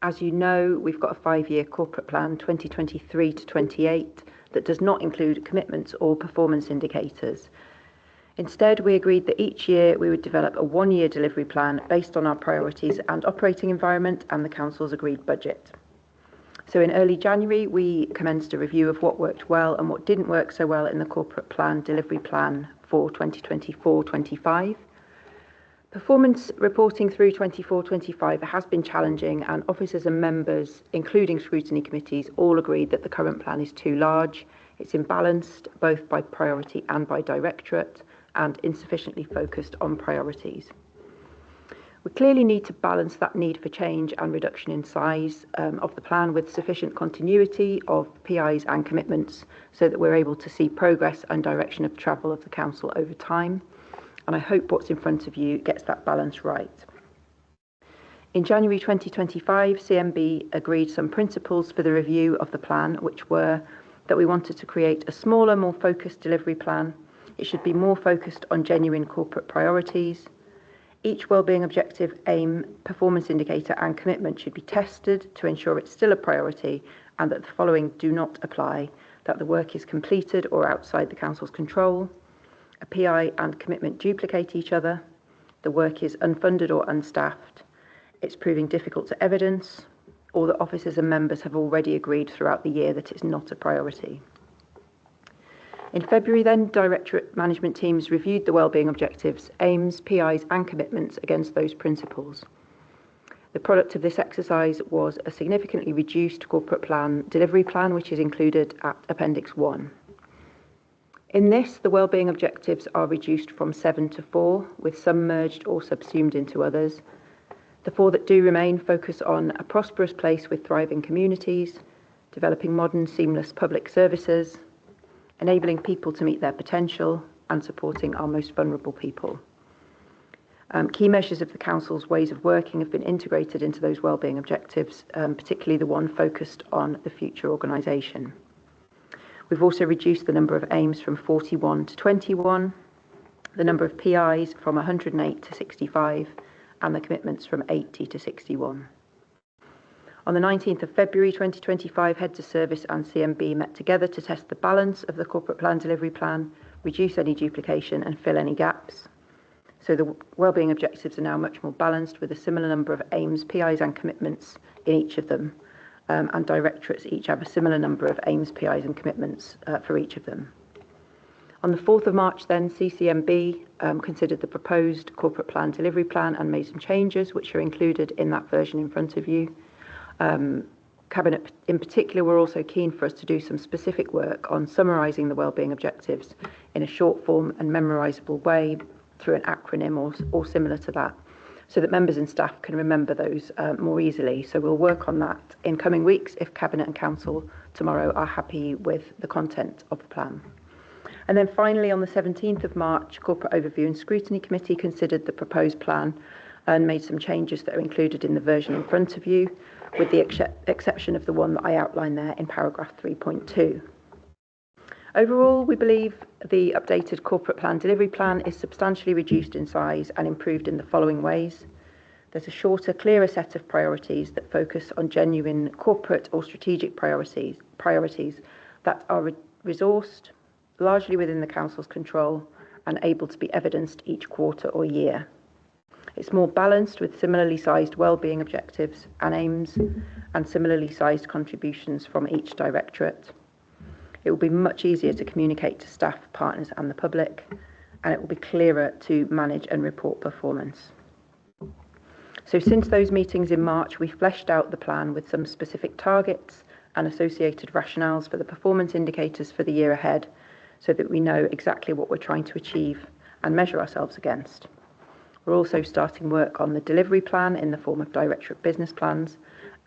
As you know, we've got a 5-year corporate plan, 2023 to 28, that does not include commitments or performance indicators. Instead, we agreed that each year we would develop a 1-year delivery plan based on our priorities and operating environment and the Council's agreed budget. So in early January, we commenced a review of what worked well and what didn't work so well in the corporate plan delivery plan for 2024-25. Performance reporting through 24-25 has been challenging, and officers and members, including scrutiny committees, all agreed that the current plan is too large, it's imbalanced both by priority and by directorate, and insufficiently focused on priorities. We clearly need to balance that need for change and reduction in size of the plan with sufficient continuity of PIs and commitments so that we're able to see progress and direction of travel of the Council over time. And I hope what's in front of you gets that balance right. In January 2025, CMB agreed some principles for the review of the plan, which were that we wanted to create a smaller, more focused delivery plan. It should be more focused on genuine corporate priorities. Each wellbeing objective, aim, performance indicator and commitment should be tested to ensure it's still a priority and that the following do not apply: that the work is completed or outside the Council's control, a PI and commitment duplicate each other, the work is unfunded or unstaffed, it's proving difficult to evidence, or that officers and members have already agreed throughout the year that it's not a priority. In February then, Directorate management teams reviewed the wellbeing objectives, aims, PIs and commitments against those principles. The product of this exercise was a significantly reduced corporate plan delivery plan, which is included at Appendix 1. In this, the wellbeing objectives are reduced from 7 to 4, with some merged or subsumed into others. The 4 that do remain focus on a prosperous place with thriving communities, developing modern, seamless public services, enabling people to meet their potential, and supporting our most vulnerable people. Key measures of the Council's ways of working have been integrated into those wellbeing objectives, particularly the one focused on the future organisation. We've also reduced the number of aims from 41 to 21, the number of PIs from 108 to 65, and the commitments from 80 to 61. On the 19th of February 2025, Heads of Service and CMB met together to test the balance of the Corporate Plan Delivery Plan, reduce any duplication and fill any gaps. So the wellbeing objectives are now much more balanced, with a similar number of aims, PIs and commitments in each of them, and directorates each have a similar number of aims, PIs and commitments for each of them. On the 4th of March then, CCMB considered the proposed Corporate Plan Delivery Plan and made some changes which are included in that version in front of you. Cabinet in particular were also keen for us to do some specific work on summarising the wellbeing objectives in a short form and memorisable way through an acronym or similar to that, so that members and staff can remember those more easily. So we'll work on that in coming weeks if Cabinet and Council tomorrow are happy with the content of the plan. And then finally, on the 17th of March, Corporate Overview and Scrutiny Committee considered the proposed plan and made some changes that are included in the version in front of you, with the exception of the one that I outlined there in paragraph 3.2. Overall, we believe the updated Corporate Plan Delivery Plan is substantially reduced in size and improved in the following ways. There's a shorter, clearer set of priorities that focus on genuine corporate or strategic priorities that are resourced, largely within the Council's control, and able to be evidenced each quarter or year. It's more balanced, with similarly sized wellbeing objectives and aims and similarly sized contributions from each directorate. It will be much easier to communicate to staff, partners and the public, and it will be clearer to manage and report performance. So since those meetings in March, we fleshed out the plan with some specific targets and associated rationales for the performance indicators for the year ahead, so that we know exactly what we're trying to achieve and measure ourselves against. We're also starting work on the delivery plan in the form of directorate business plans,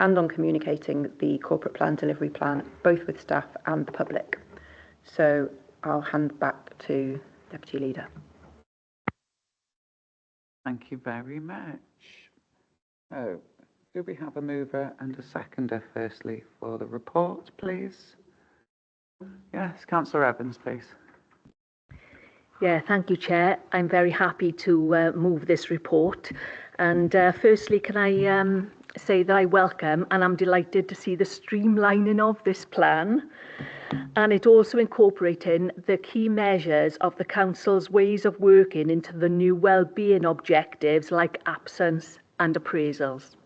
and on communicating the Corporate Plan Delivery Plan, both with staff and the public. So I'll hand back to Deputy Leader. Thank you very much. Oh, do we have a mover and a seconder firstly for the report, please? Yes, Councillor Evans, please. Yeah, thank you, Chair. I'm very happy to move this report. And firstly, can I say that I welcome and I'm delighted to see the streamlining of this plan, and it also incorporating the key measures of the Council's ways of working into the new wellbeing objectives like absence and appraisals.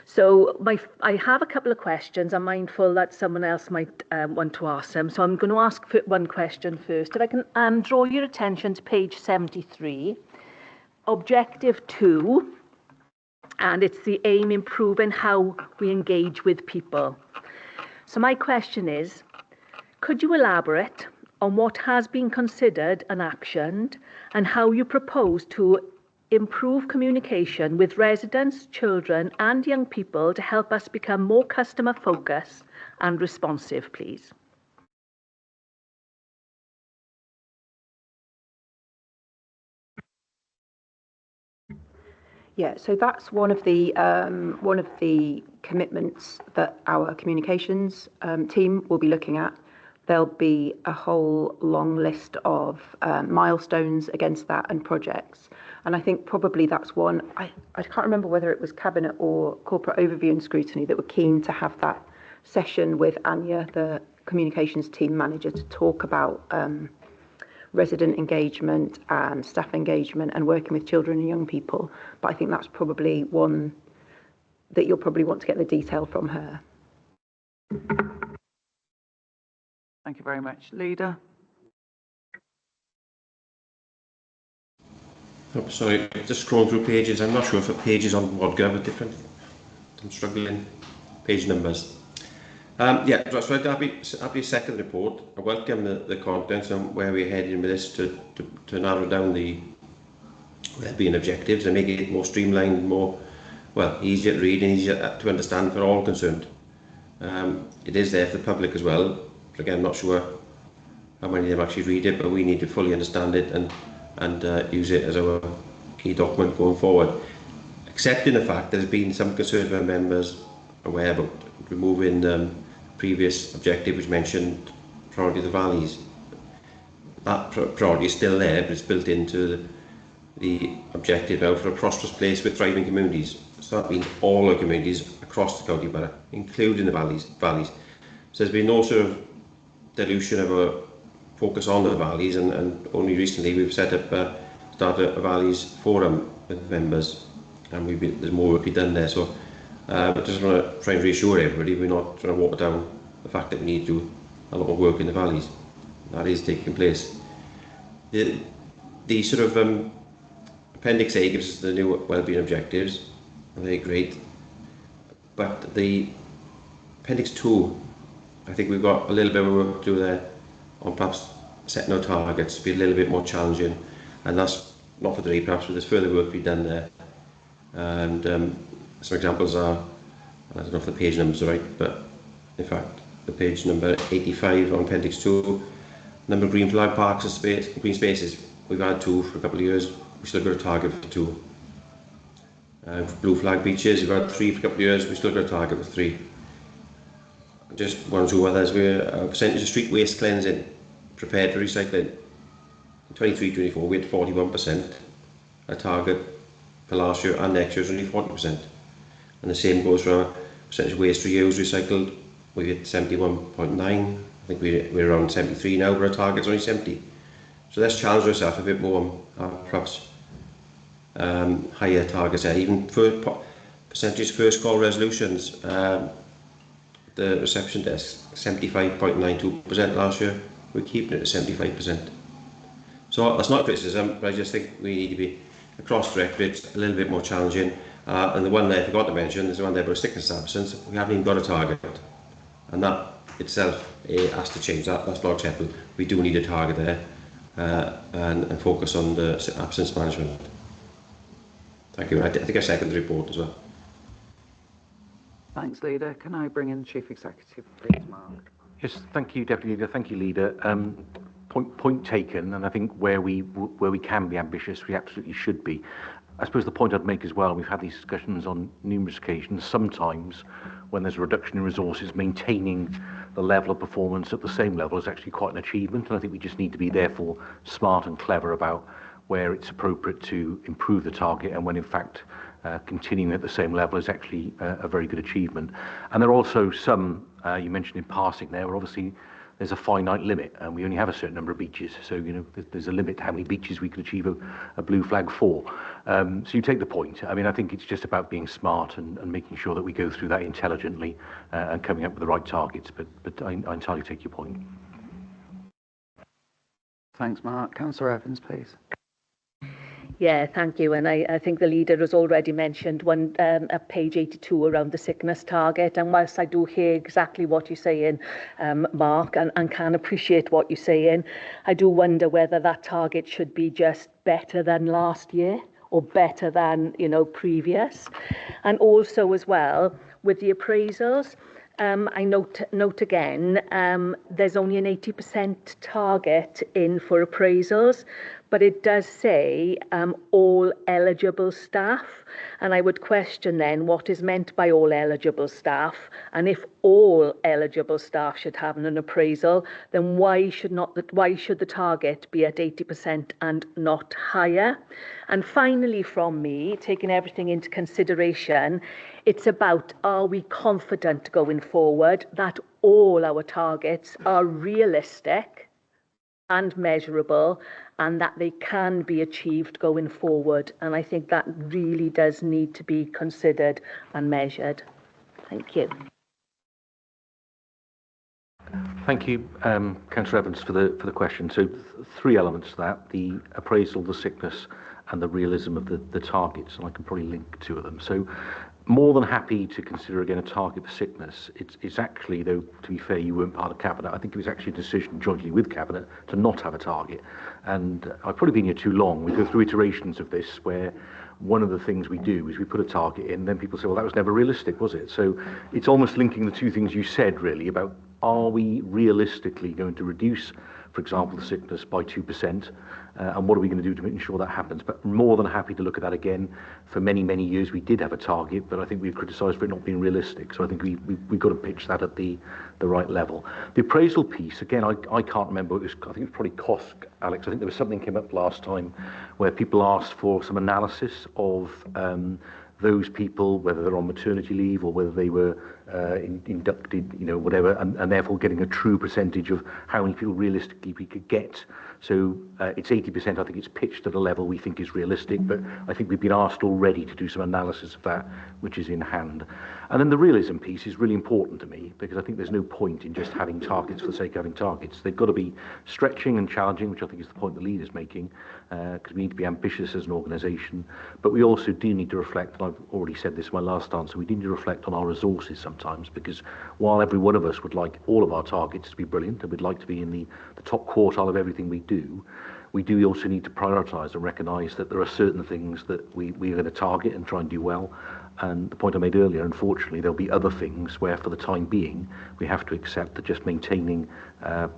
So I have a couple of questions. I'm mindful that someone else might want to ask them. So I'm going to ask one question first. If I can draw your attention to page 73, Objective 2, and it's the aim improving how we engage with people. So my question is, could you elaborate on what has been considered and actioned, and how you propose to improve communication with residents, children and young people to help us become more customer focused and responsive, please? Yeah, so that's one of the commitments that our communications team will be looking at. There'll be a whole long list of milestones against that and projects. And I think probably that's one. I can't remember whether it was Cabinet or Corporate Overview and Scrutiny that were keen to have that session with Anya, the communications team manager, to talk about resident engagement and staff engagement and working with children and young people. But I think that's probably one that you'll probably want to get the detail from her. Thank you very much. Leader? Oh, sorry, just scrolling through pages. I'm not sure if the pages on WordGov are different. I'm struggling. Page numbers. Yeah, so I'd happy second report. I welcome the contents and where we're heading with this to narrow down the wellbeing objectives and make it more streamlined, more, well, easier to read and easier to understand for all concerned. It is there for the public as well. Again, I'm not sure how many of them actually read it, but we need to fully understand it and use it as our key document going forward, accepting the fact there's been some Conservative members aware about removing previous objective which mentioned priority of the valleys. That priority is still there, but it's built into the objective now for a prosperous place with thriving communities. So that means all our communities across the county borough, including the valleys. So there's been no sort of dilution of a focus on the valleys, and only recently we've set up started a valleys forum with members, and there's more work to be done there. So I just want to try and reassure everybody we're not trying to water down the fact that we need to do a lot of work in the valleys. That is taking place. The sort of Appendix A gives us the new wellbeing objectives, and they're great. But the Appendix 2, I think we've got a little bit of work to do there on perhaps setting our targets to be a little bit more challenging, and that's not for today perhaps, but there's further work to be done there. And some examples are, I don't know if the page numbers are right, but in fact the page number 85 on Appendix 2, number of green flag parks and green spaces, we've had 2 for a couple of years, we still got a target for 2. Blue flag beaches, we've had 3 for a couple of years, we still got a target for 3. Just 1 or 2 others, we're percentage of street waste cleansing prepared for recycling. In 23-24 we had 41%, a target for last year and next year is only 40%. And the same goes for our percentage of waste reused recycled, we hit 71.9, I think we're around 73 now, but our target's only 70. So let's challenge ourselves a bit more, perhaps higher targets there. Even for percentage first call resolutions, the reception desk 75.92% last year, we're keeping it at 75%. So that's not criticism, but I just think we need to be across directorates a little bit more challenging. And the one there I forgot to mention, there's the one there about sickness absence, we haven't even got a target, and that itself has to change. That's not acceptable. We do need a target there, and focus on the absence management. Thank you. I think I second the report as well. Thanks, Leader. Can I bring in the Chief Executive, please, Mark? Yes, thank you, Deputy Leader. Thank you, Leader. Point taken, and I think where we can be ambitious, we absolutely should be. I suppose the point I'd make as well, we've had these discussions on numerous occasions, sometimes when there's a reduction in resources, maintaining the level of performance at the same level is actually quite an achievement, and I think we just need to be therefore smart and clever about where it's appropriate to improve the target and when in fact continuing at the same level is actually a very good achievement. And there are also some, you mentioned in passing there, where obviously there's a finite limit and we only have a certain number of beaches, so you know there's a limit to how many beaches we could achieve a blue flag for. So you take the point. I mean, I think it's just about being smart and making sure that we go through that intelligently and coming up with the right targets, but I entirely take your point. Thanks, Mark. Councillor Evans, please. Yeah, thank you. And I think the leader has already mentioned one at page 82 around the sickness target. And whilst I do hear exactly what you're saying, Mark, and can appreciate what you're saying, I do wonder whether that target should be just better than last year or better than, you know, previous. And also as well, with the appraisals, I note again, there's only an 80% target in for appraisals, but it does say all eligible staff, and I would question then what is meant by all eligible staff, and if all eligible staff should have an appraisal, then why should the target be at 80% and not higher? And finally from me, taking everything into consideration, it's about, are we confident going forward that all our targets are realistic and measurable and that they can be achieved going forward? And I think that really does need to be considered and measured. Thank you. Thank you, Councillor Evans, for the question. So 3 elements to that: the appraisal, the sickness, and the realism of the targets. And I can probably link 2 of them. So more than happy to consider again a target for sickness. It's actually, though, to be fair, you weren't part of Cabinet. I think it was actually a decision jointly with Cabinet to not have a target. And I've probably been here too long. We go through iterations of this where one of the things we do is we put a target in, then people say, well, that was never realistic, was it? So it's almost linking the 2 things you said, really, about are we realistically going to reduce for example, the sickness by 2%, and what are we going to do to ensure that happens? But more than happy to look at that again. For many, many years, we did have a target, but I think we've criticised for it not being realistic. So I think we've got to pitch that at the right level. The appraisal piece, again, I can't remember. I think it was probably COSC, Alex. I think there was something came up last time where people asked for some analysis of those people, whether they're on maternity leave or whether they were inducted, whatever, and therefore getting a true percentage of how many people realistically we could get. So it's 80%, I think it's pitched at a level we think is realistic, but I think we've been asked already to do some analysis of that, which is in hand. And then the realism piece is really important to me, because I think there's no point in just having targets for the sake of having targets. They've got to be stretching and challenging, which I think is the point the leader's making, because we need to be ambitious as an organisation, but we also do need to reflect, and I've already said this in my last answer, we need to reflect on our resources sometimes, because while every one of us would like all of our targets to be brilliant, and we'd like to be in the top quartile of everything we do also need to prioritise and recognise that there are certain things that we're going to target and try and do well. And the point I made earlier, unfortunately, there'll be other things where, for the time being, we have to accept that just maintaining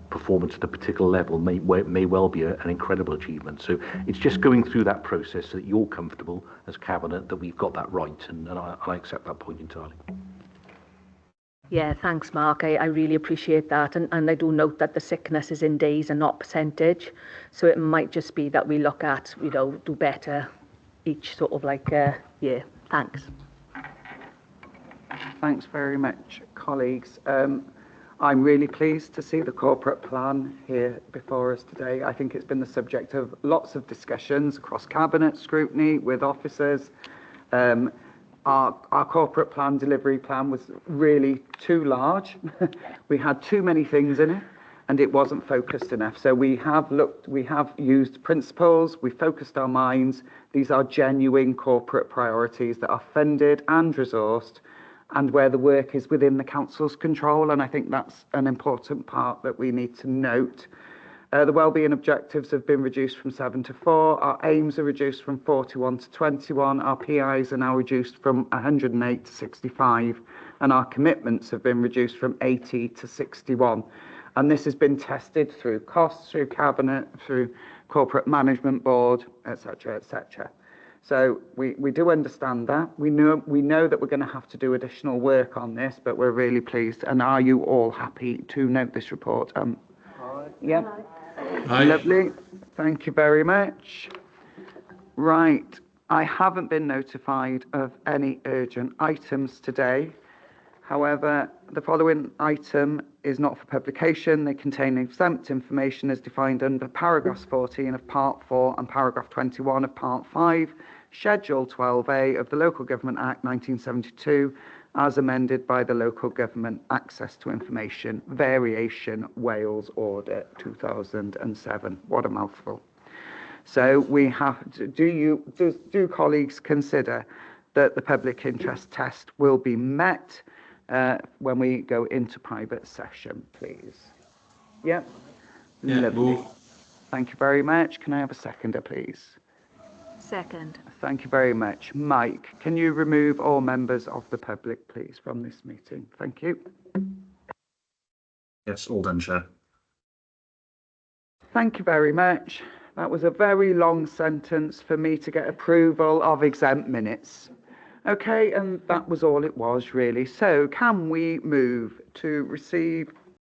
performance at a particular level may well be an incredible achievement. So it's just going through that process so that you're comfortable as Cabinet that we've got that right, and I accept that point entirely. Yeah, thanks, Mark. I really appreciate that. And I do note that the sickness is in days and not percentage. So it might just be that we look at, do better each sort of year. Thanks. Thanks very much, colleagues. I'm really pleased to see the corporate plan here before us today. I think it's been the subject of lots of discussions across Cabinet, scrutiny with officers. Our corporate plan, delivery plan, was really too large. We had too many things in it, and it wasn't focused enough. So we have used principles, we focused our minds. These are genuine corporate priorities that are funded and resourced, and where the work is within the council's control. And I think that's an important part that we need to note. The wellbeing objectives have been reduced from 7 to 4. Our aims are reduced from 41 to 21. Our PIs are now reduced from 108 to 65. And our commitments have been reduced from 80 to 61. And this has been tested through costs, through Cabinet, through Corporate Management Board, etc., etc. So we do understand that. We know that we're going to have to do additional work on this, but we're really pleased. And are you all happy to note this report? Yeah. Aye. Lovely. Thank you very much. Right. I haven't been notified of any urgent items today. However, the following item is not for publication. They contain exempt information as defined under paragraph 14 of Part 4 and paragraph 21 of Part 5, Schedule 12A of the Local Government Act 1972, as amended by the Local Government Access to Information Variation Wales Order 2007. What a mouthful. So we have to, do colleagues consider that the public interest test will be met when we go into private session, please? Yep. Yeah, Lovely. move. Thank you very much. Can I have a seconder, please? Second. Thank you very much. Mike, can you remove all members of the public, please, from this meeting? Thank you. Yes, all done, Chair. Thank you very much. That was a very long sentence for me to get approval of exempt minutes. Okay, and that was all it was, really. So can we move to receive